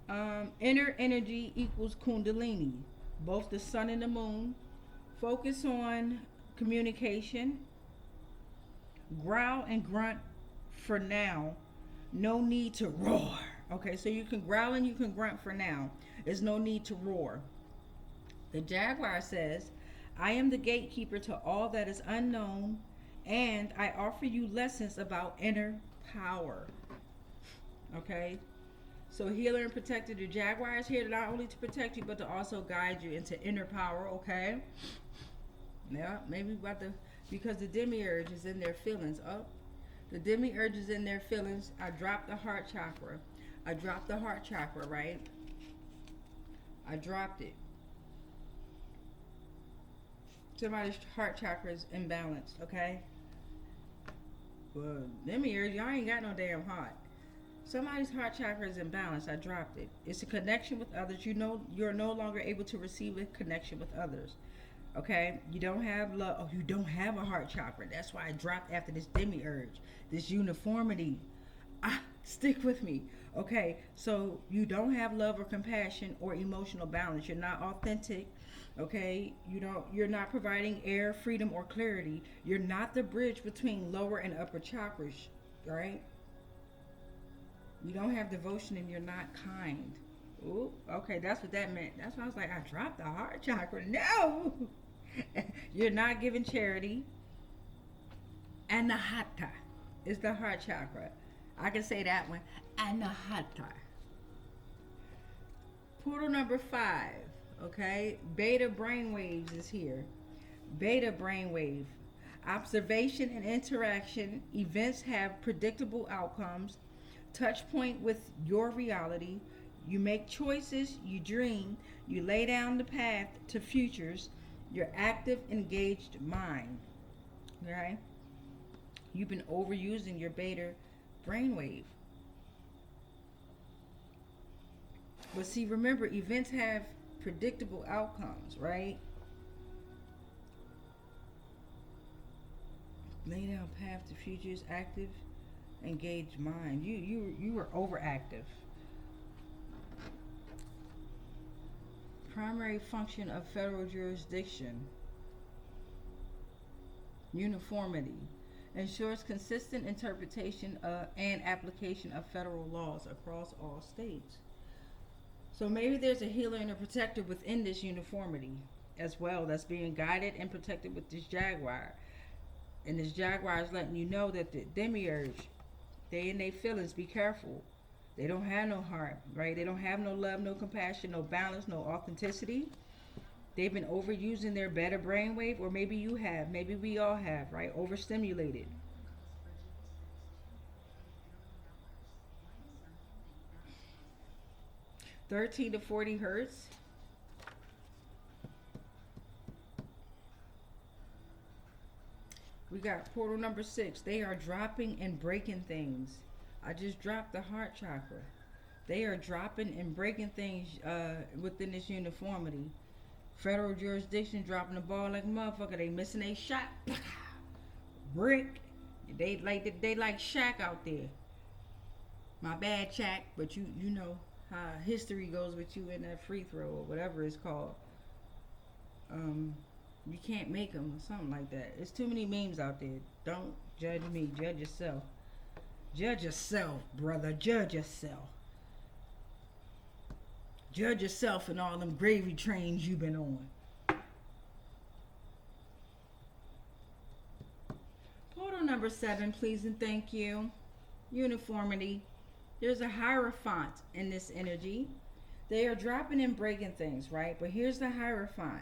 Inner energy equals kundalini, both the sun and the moon. Focus on communication. Growl and grunt for now. No need to roar. Okay, so you can growl and you can grunt for now. There's no need to roar. The jaguar says, I am the gatekeeper to all that is unknown, and I offer you lessons about inner power. Okay? So healer and protector, the Jaguar is here not only to protect you, but to also guide you into inner power, okay? Yeah, maybe about the, because the demiurge is in their feelings. Oh, the demiurge is in their feelings. I dropped the heart chakra. I dropped the heart chakra, right? I dropped it. Somebody's heart chakra is imbalanced, okay? Well, demiurge, y'all ain't got no damn heart. Somebody's heart chakra is imbalanced. I dropped it. It's a connection with others. You know, you're no longer able to receive a connection with others. Okay? You don't have love. Oh, you don't have a heart chakra. That's why I dropped after this demiurge, this uniformity. Stick with me. Okay? So you don't have love or compassion or emotional balance. You're not authentic. Okay? You're not providing air, freedom, or clarity. You're not the bridge between lower and upper chakras. Right? You don't have devotion and you're not kind. Ooh, okay, that's what that meant. That's why I was like, I dropped the heart chakra. No! You're not giving charity. Anahata is the heart chakra. I can say that one. Anahata. Portal number 5. Okay? Beta brainwaves is here. Beta brainwave. Observation and interaction. Events have predictable outcomes. Touch point with your reality. You make choices, you dream, you lay down the path to futures, your active, engaged mind. Okay? You've been overusing your beta brainwave. But see, remember, events have predictable outcomes, right? Lay down path to futures, active, engaged mind. You were overactive. Primary function of federal jurisdiction. Uniformity. Ensures consistent interpretation and application of federal laws across all states. So maybe there's a healer and a protector within this uniformity as well that's being guided and protected with this Jaguar. And this Jaguar is letting you know that the demiurge, they in their feelings, be careful. They don't have no heart, right? They don't have no love, no compassion, no balance, no authenticity. They've been overusing their beta brainwave, or maybe you have, maybe we all have, right? Overstimulated. (13 to 40 hertz). We got portal number 6. They are dropping and breaking things. I just dropped the heart chakra. They are dropping and breaking things within this uniformity. Federal jurisdiction dropping the ball like a motherfucker. They missing a shot. Brick. They like Shaq out there. My bad, Shaq, but you know how history goes with you in that free throw or whatever it's called. You can't make them or something like that. There's too many memes out there. Don't judge me. Judge yourself. Judge yourself, brother. Judge yourself. Judge yourself and all them gravy trains you've been on. Portal number 7, please and thank you. Uniformity. There's a Hierophant in this energy. They are dropping and breaking things, right? But here's the Hierophant.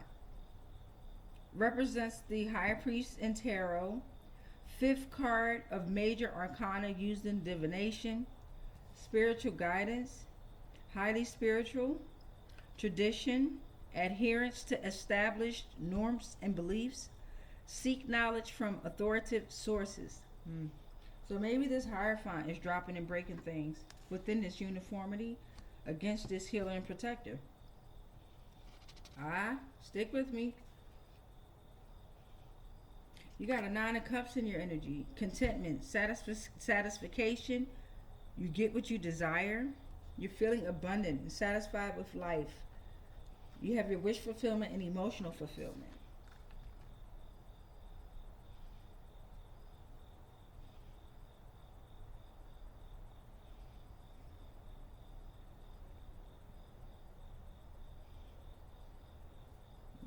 Represents the High Priest in Tarot. 5th card of major arcana used in divination. Spiritual guidance. Highly spiritual. Tradition. Adherence to established norms and beliefs. Seek knowledge from authoritative sources. So maybe this Hierophant is dropping and breaking things within this uniformity against this healer and protector. Stick with me. You got a 9 of Cups in your energy. Contentment, satisfaction. You get what you desire. You're feeling abundant and satisfied with life. You have your wish fulfillment and emotional fulfillment.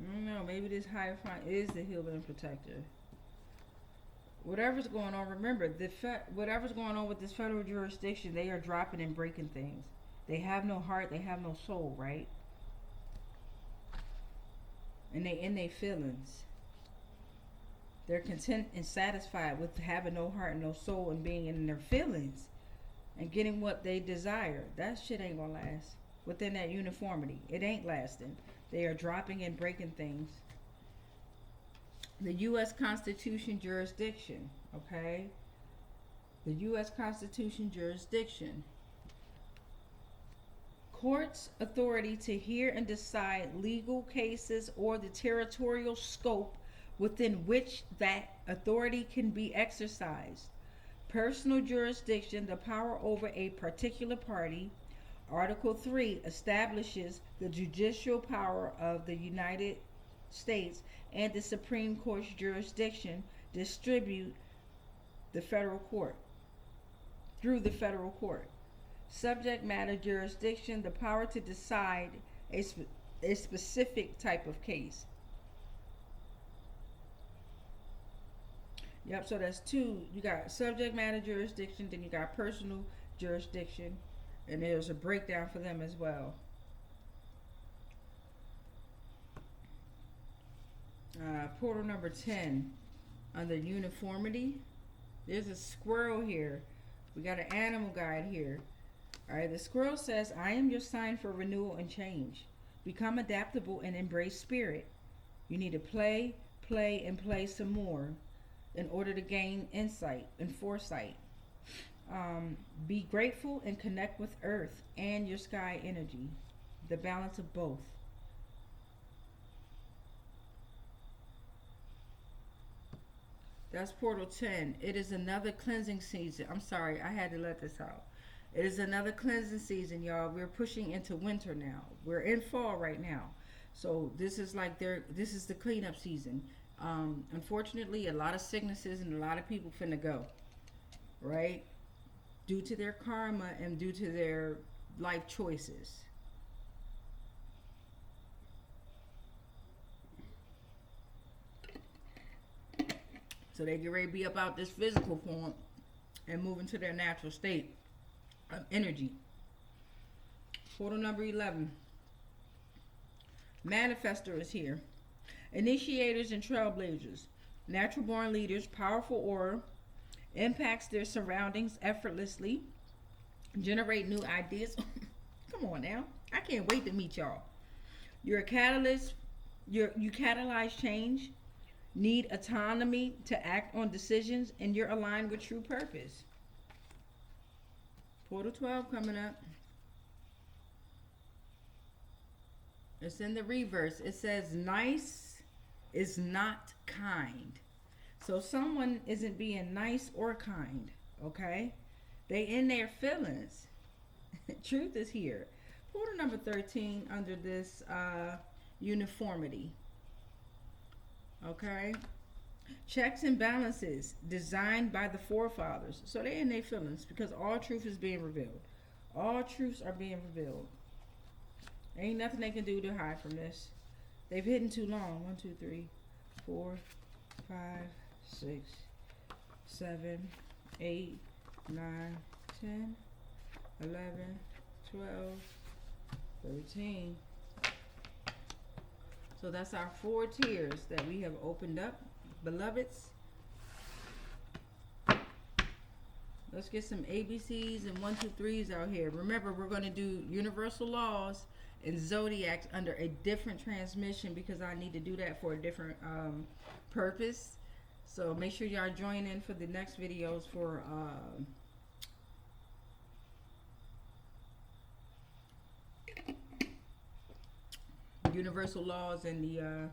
I don't know, maybe this Hierophant is the healer and protector. whatever's going on, remember, whatever's going on with this federal jurisdiction, they are dropping and breaking things. They have no heart, they have no soul, right? And they in their feelings. They're content and satisfied with having no heart and no soul and being in their feelings and getting what they desire. That shit ain't gonna last. Within that uniformity, it ain't lasting. They are dropping and breaking things. The U.S. Constitution jurisdiction, okay? The U.S. Constitution jurisdiction. Courts' authority to hear and decide legal cases or the territorial scope within which that authority can be exercised. Personal jurisdiction, the power over a particular party. Article 3 establishes the judicial power of the United States and the Supreme Court's jurisdiction distribute the federal court through the federal court. Subject matter jurisdiction, the power to decide a specific type of case. Yep, so that's two. You got subject matter jurisdiction, then you got personal jurisdiction, and there's a breakdown for them as well. Portal number 10, under uniformity. There's a squirrel here. We got an animal guide here. Alright, the squirrel says, I am your sign for renewal and change. Become adaptable and embrace spirit. You need to play, and play some more in order to gain insight and foresight. Be grateful and connect with earth and your sky energy. The balance of both. That's portal 10. It is another cleansing season. I'm sorry, I had to let this out. It is another cleansing season, y'all. We're pushing into winter now. We're in fall right now. So this is like this is the cleanup season. Unfortunately, a lot of sicknesses and a lot of people finna go, right? Due to their karma and due to their life choices. So they get ready to be up out this physical form and move into their natural state of energy. Portal number 11. Manifestor is here. Initiators and trailblazers. Natural born leaders, powerful aura, impacts their surroundings effortlessly, generate new ideas. Come on now. I can't wait to meet y'all. You're a catalyst. You catalyze change, need autonomy to act on decisions, and you're aligned with true purpose. Portal 12 coming up. It's in the reverse. It says nice is not kind. So someone isn't being nice or kind, okay? They in their feelings. Truth is here. Portal number 13 under this uniformity. Okay? Checks and balances designed by the forefathers. So they in their feelings because all truth is being revealed. All truths are being revealed. Ain't nothing they can do to hide from this. They've hidden too long. 1, 2, 3, 4, 5, 6, 7, 8, 9, 10, 11, 12, 13. So that's our 4 tiers that we have opened up, beloveds. Let's get some ABCs and 1, 2, 3s out here. Remember, we're going to do universal laws and zodiacs under a different transmission because I need to do that for a different purpose. So make sure y'all join in for the next videos for universal laws and the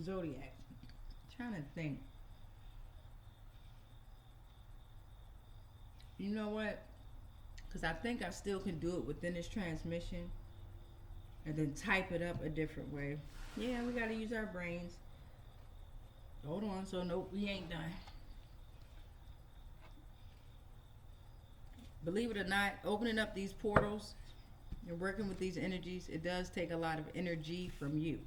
zodiac. I'm trying to think. You know what? Because I think I still can do it within this transmission and then type it up a different way. Yeah, we got to use our brains. Hold on. So, nope, we ain't done. Believe it or not, opening up these portals and working with these energies, it does take a lot of energy from you.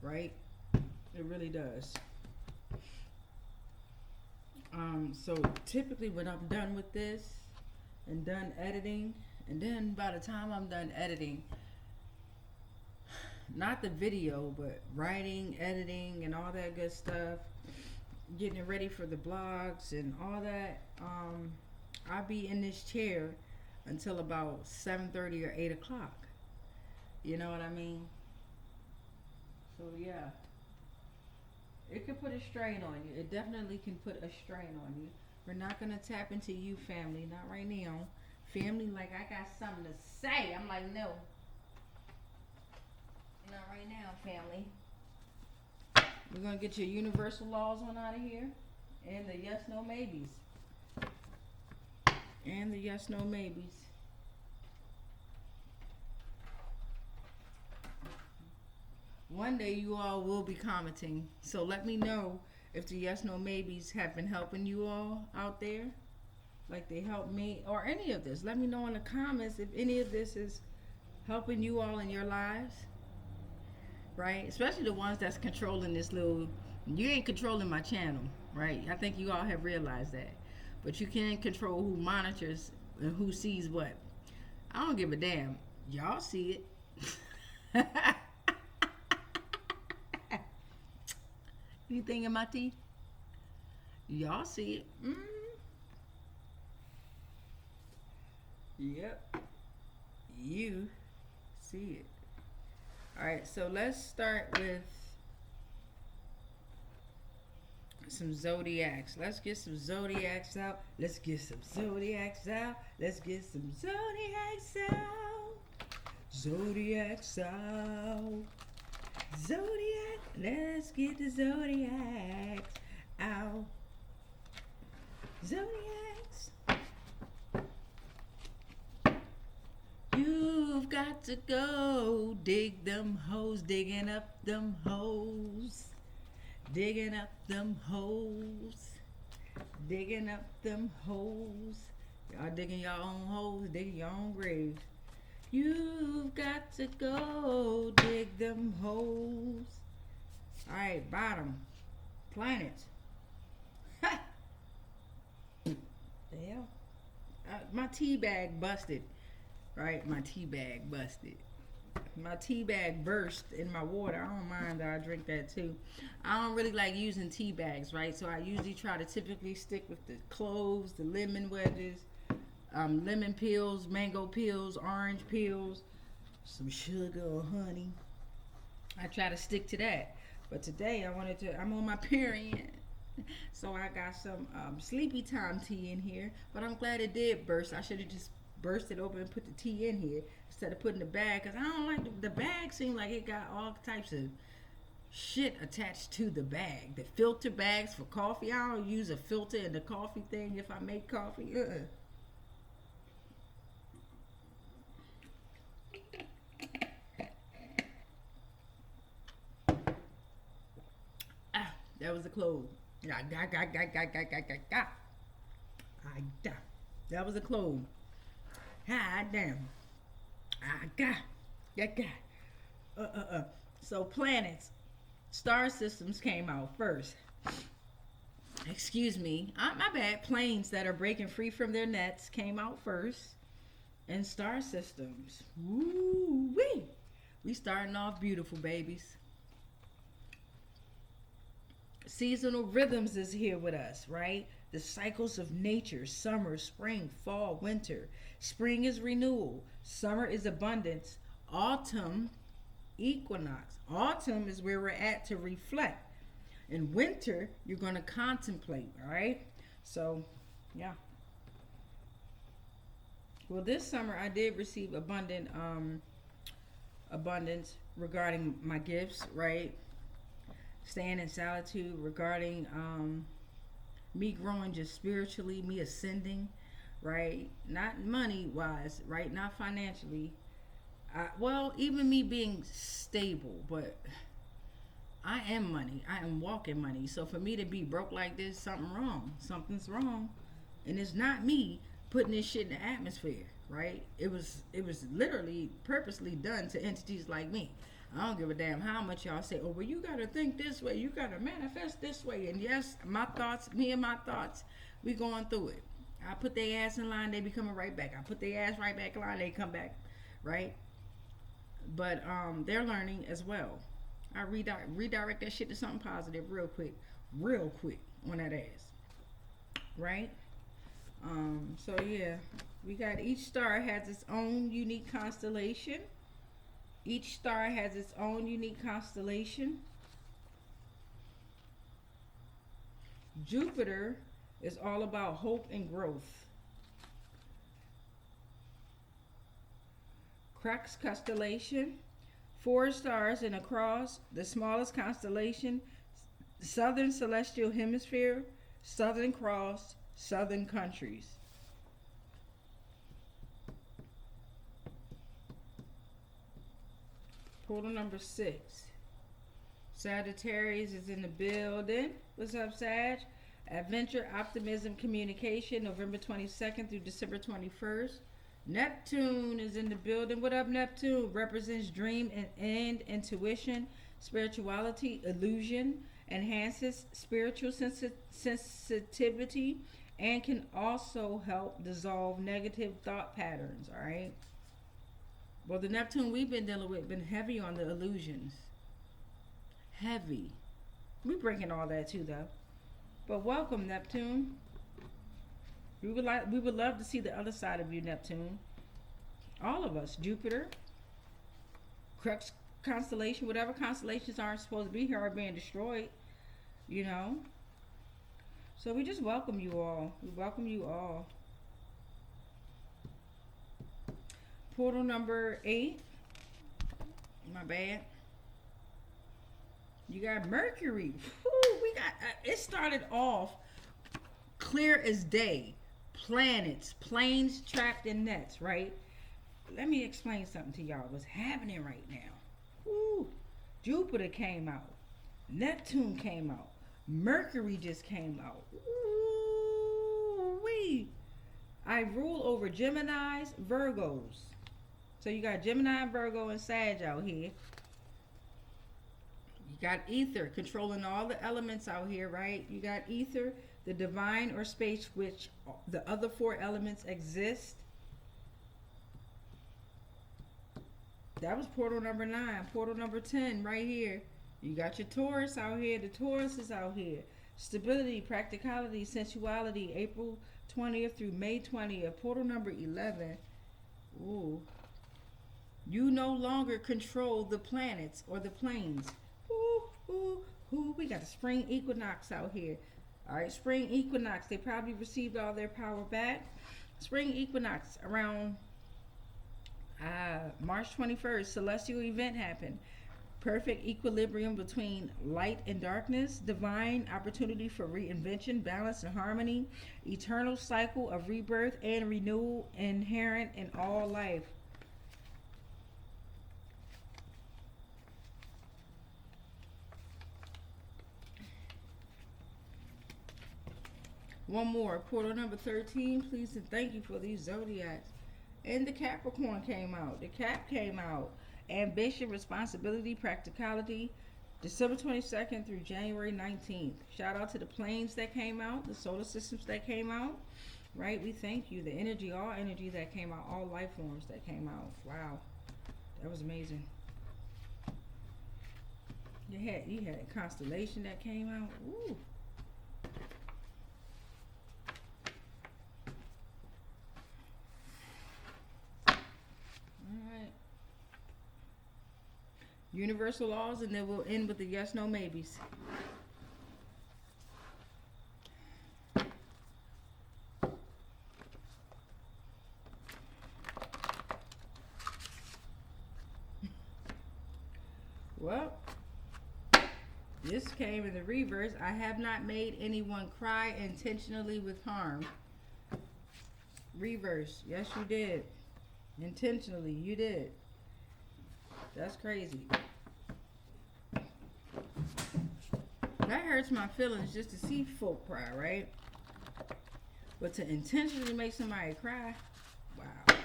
Right? It really does. So typically when I'm done with this and done editing, and then by the time I'm done editing, not the video, but writing, editing, and all that good stuff, getting it ready for the blogs and all that, I'll be in this chair until about 7:30 or 8 o'clock. You know what I mean? So yeah, it can put a strain on you. It definitely can put a strain on you. We're not gonna tap into you, family. Not right now. Family, like, I got something to say. I'm like, no. Not right now, family. We're gonna get your universal laws on out of here. And the yes, no, maybes. And the yes, no, maybes. One day you all will be commenting. So let me know if the yes, no, maybes have been helping you all out there. Like they helped me, or any of this. Let me know in the comments if any of this is helping you all in your lives. Right? Especially the ones that's controlling this little, you ain't controlling my channel, right? I think you all have realized that. But you can control who monitors and who sees what. I don't give a damn. Y'all see it. Anything in my teeth? Y'all see it. Yep. You see it. Alright, so let's start with some zodiacs. Let's get some zodiacs out. Let's get some zodiacs out. Let's get some zodiacs out. Zodiacs out. Zodiac. Let's get the zodiacs out. Zodiacs. You've got to go dig them hoes, digging up them hoes, digging up them hoes, digging up them hoes. Y'all digging your own hoes, digging your own graves. You've got to go dig them hoes. All right, bottom, planets. Ha! The hell? My tea bag busted. Right, my tea bag busted. My tea bag burst in my water. I don't mind that I drink that too. I don't really like using tea bags, right? So I usually try to typically stick with the cloves, the lemon wedges, lemon peels, mango peels, orange peels, some sugar or honey. I try to stick to that. But today I'm on my period. So I got some sleepy time tea in here. But I'm glad it did burst. I should have just burst it open and put the tea in here instead of putting the bag, because I don't like the bag. Seems like it got all types of shit attached to the bag. The filter bags for coffee, I don't use a filter in the coffee thing if I make coffee. That was a clove. That was a clove. Ah, damn. So planets, star systems came out first. Excuse me. My bad. Planes that are breaking free from their nets came out first. And star systems. Woo-wee. We starting off beautiful, babies. Seasonal rhythms is here with us, right? The cycles of nature, summer, spring, fall, winter. Spring is renewal. Summer is abundance. Autumn, equinox. Autumn is where we're at to reflect. In winter, you're going to contemplate, all right? So, yeah. Well, this summer I did receive abundance regarding my gifts, right? Staying in solitude regarding me growing just spiritually, me ascending, right? Not money wise, right? Not financially. Well, even me being stable, but I am money. I am walking money. So for me to be broke like this, something's wrong. And it's not me putting this shit in the atmosphere, right? It was literally purposely done to entities like me. I don't give a damn how much y'all say, oh, well, you got to think this way. You got to manifest this way. And yes, my thoughts, me and my thoughts, we going through it. I put their ass in line, they be coming right back. I put their ass right back in line, they come back, right? But they're learning as well. I redirect that shit to something positive real quick on that ass, right? So yeah, we got each star has its own unique constellation. Each star has its own unique constellation. Jupiter is all about hope and growth. Crux constellation, 4 stars in a cross, the smallest constellation, Southern Celestial Hemisphere, Southern Cross, Southern Countries. Portal number 6. Sagittarius is in the building. What's up, Sag? Adventure, optimism, communication, November 22nd through December 21st. Neptune is in the building. What up, Neptune? Represents dream and intuition, spirituality, illusion, enhances spiritual sensitivity, and can also help dissolve negative thought patterns, all right? Well, the Neptune we've been dealing with been heavy on the illusions. Heavy. We breaking all that too, though. But welcome, Neptune. We would love to see the other side of you, Neptune. All of us. Jupiter, Crux constellation, whatever constellations aren't supposed to be here are being destroyed, you know. So we just welcome you all. We welcome you all. Portal number 8. My bad. You got Mercury. Woo, we got it started off clear as day. Planets, planes trapped in nets, right? Let me explain something to y'all. What's happening right now? Woo. Jupiter came out. Neptune came out. Mercury just came out. Ooh-wee. I rule over Geminis, Virgos. So you got Gemini, Virgo, and Sag out here. You got ether controlling all the elements out here, right? You got ether, the divine or space which the other 4 elements exist. That was portal number 9. Portal number 10 right here. You got your Taurus out here. The Taurus is out here. Stability, practicality, sensuality, April 20th through May 20th. Portal number 11. Ooh. You no longer control the planets or the planes. Ooh, ooh, ooh. We got the spring equinox out here. All right, spring equinox. They probably received all their power back. Spring equinox around March 21st. Celestial event happened. Perfect equilibrium between light and darkness. Divine opportunity for reinvention, balance, and harmony. Eternal cycle of rebirth and renewal inherent in all life. One more, portal number 13. Please and thank you for these zodiacs. And the Capricorn came out. The Cap came out. Ambition, responsibility, practicality. December 22nd through January 19th. Shout out to the planes that came out, the solar systems that came out. Right? We thank you. The energy, all energy that came out, all life forms that came out. Wow. That was amazing. You had a constellation that came out. Ooh. Universal laws, and then we'll end with the yes, no, maybes. Well, this came in the reverse. I have not made anyone cry intentionally with harm. Reverse. Yes, you did. Intentionally, you did. That's crazy. That hurts my feelings just to see folk cry, right? But to intentionally make somebody cry, wow.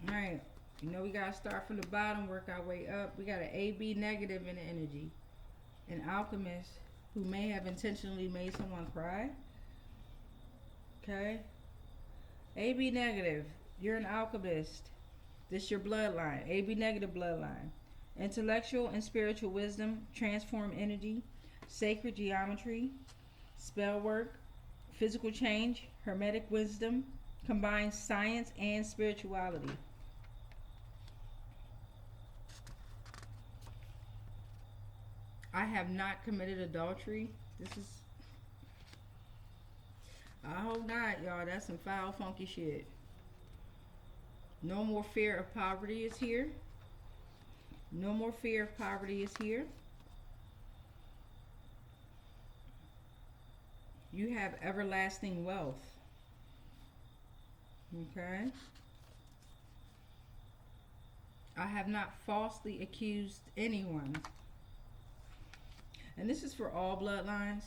Alright, You know, we got to start from the bottom, work our way up. We got an AB negative in the energy. An alchemist who may have intentionally made someone cry. Okay. AB negative. You're an alchemist. This your bloodline. AB negative bloodline. Intellectual and spiritual wisdom. Transform energy. Sacred geometry. Spell work. Physical change. Hermetic wisdom. Combines science and spirituality. I have not committed adultery. This is... I hope not, y'all. That's some foul, funky shit. No more fear of poverty is here. No more fear of poverty is here. You have everlasting wealth. Okay. I have not falsely accused anyone. And this is for all bloodlines.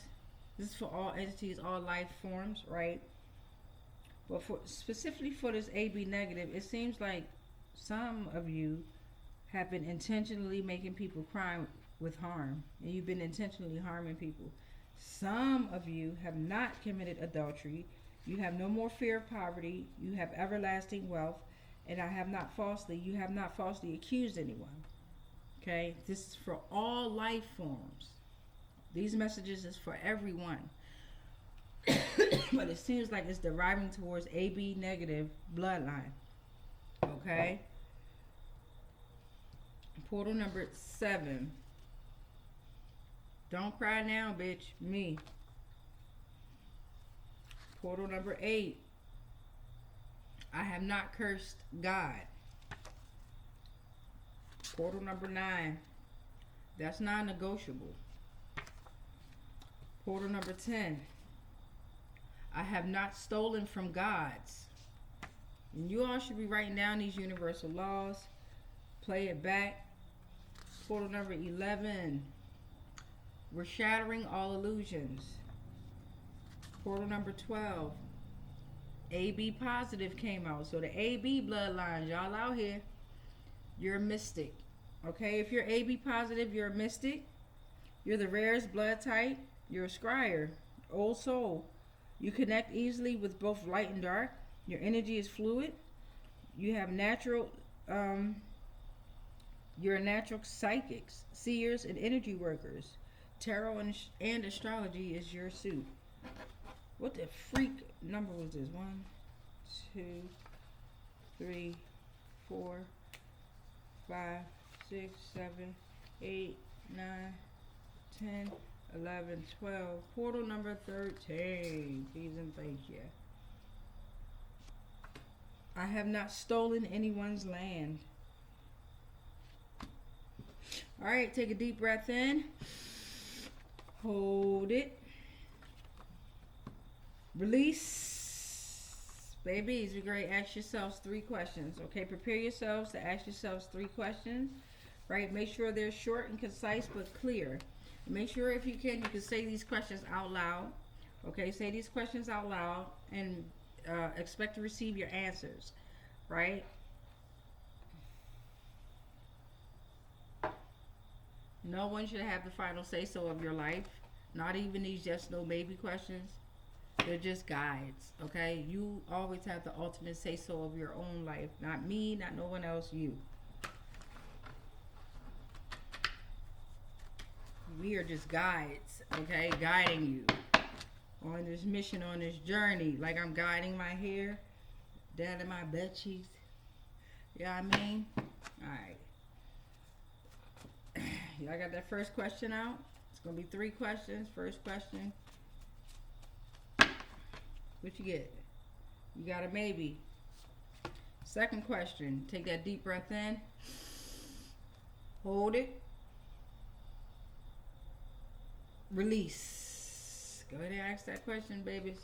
This is for all entities, all life forms, right? But for specifically for this AB negative, it seems like some of you have been intentionally making people cry with harm. And you've been intentionally harming people. Some of you have not committed adultery. You have no more fear of poverty. You have everlasting wealth. And you have not falsely accused anyone. Okay? This is for all life forms. These messages is for everyone. But it seems like it's deriving towards AB negative bloodline. Okay? Portal number 7. Don't cry now, bitch. Me. Portal number 8. I have not cursed God. Portal number 9. That's non-negotiable. Portal number 10. I have not stolen from gods. And you all should be writing down these universal laws. Play it back. Portal number 11. We're shattering all illusions. Portal number 12. AB positive came out. So the AB bloodlines, y'all out here, you're a mystic. Okay, if you're AB positive, you're a mystic. You're the rarest blood type. You're a scryer, old soul. You connect easily with both light and dark. Your energy is fluid. You have natural, you're a natural psychics, seers, and energy workers. Tarot and astrology is your suit. What the freak number was this? 1, 2, 3, 4, 5, 6, 7, 8, 9, 10, 11, 12. Portal number 13. Please and thank you. I have not stolen anyone's land. All right, take a deep breath in. Hold it. Release. Babies, we're going to ask yourselves 3 questions. Okay, prepare yourselves to ask yourselves 3 questions. Right, make sure they're short and concise but clear. Make sure if you can say these questions out loud. Okay, say these questions out loud and expect to receive your answers. Right? No one should have the final say-so of your life. Not even these yes, no, maybe questions. They're just guides. Okay? You always have the ultimate say-so of your own life. Not me, not no one else, you. We are just guides, okay? Guiding you on this mission, on this journey. Like I'm guiding my hair down to my butt cheeks. You know what I mean? Alright. Y'all got that first question out? It's going to be 3 questions. First question. What you get? You got a maybe. Second question. Take that deep breath in. Hold it. Release. Go ahead and ask that question, babies.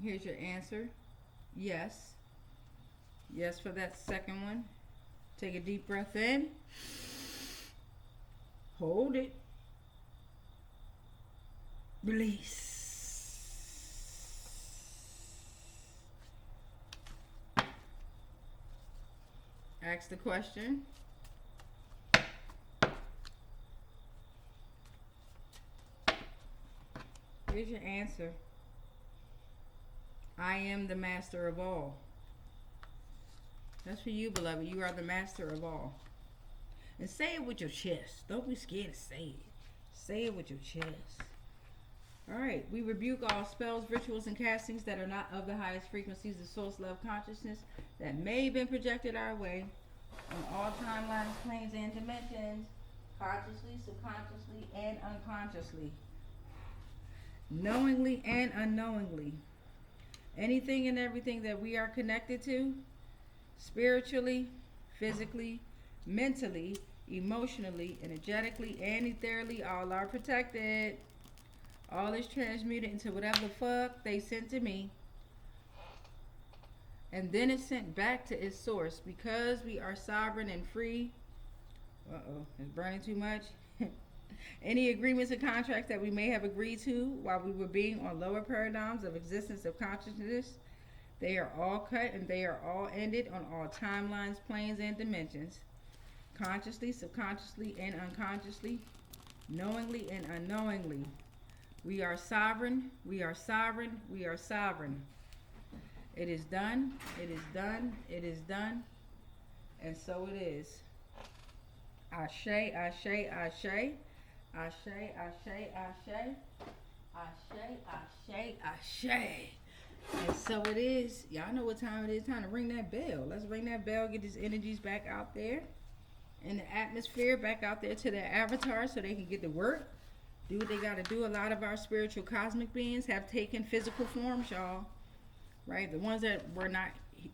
Here's your answer. Yes. Yes for that second one. Take a deep breath in. Hold it. Release. Ask the question. Here's your answer. I am the master of all. That's for you, beloved. You are the master of all. And say it with your chest. Don't be scared to say it. Say it with your chest. Alright, we rebuke all spells, rituals, and castings that are not of the highest frequencies of source love consciousness that may have been projected our way on all timelines, planes, and dimensions, consciously, subconsciously, and unconsciously. Knowingly and unknowingly. Anything and everything that we are connected to, spiritually, physically, mentally, emotionally, energetically, and ethereally, all are protected. All is transmuted into whatever the fuck they sent to me. And then it's sent back to its source. Because we are sovereign and free. Uh-oh, it's burning too much. Any agreements or contracts that we may have agreed to while we were being on lower paradigms of existence of consciousness, they are all cut and they are all ended on all timelines, planes, and dimensions. Consciously, subconsciously, and unconsciously. Knowingly and unknowingly. We are sovereign, we are sovereign, we are sovereign. It is done, it is done, it is done, and so it is. Ashe, ashe, ashe, ashe, ashe, ashe, ashe, ashe, ashe. And so it is. Y'all know what time it is. Time to ring that bell. Let's ring that bell, get these energies back out there in the atmosphere, back out there to their avatar so they can get to work. Do what they got to do. A lot of our spiritual cosmic beings have taken physical forms, y'all. Right? The ones that were not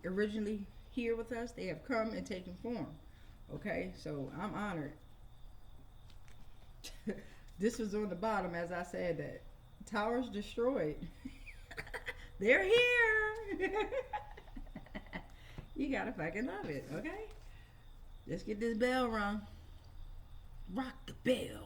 originally here with us, they have come and taken form. Okay? So I'm honored. This was on the bottom as I said that. Towers destroyed. They're here. You got to fucking love it. Okay? Let's get this bell rung. Rock the bell.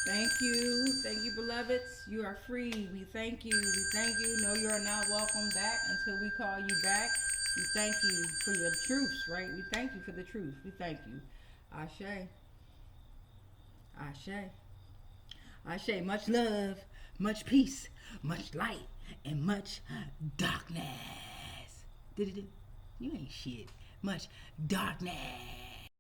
Thank you, beloveds. You are free. We thank you. We thank you. No, you are not welcome back until we call you back. We thank you for your truths, right? We thank you for the truth. We thank you. Ashe. Ashe. Ashe. Much love, much peace, much light, and much darkness. You ain't shit. Much darkness.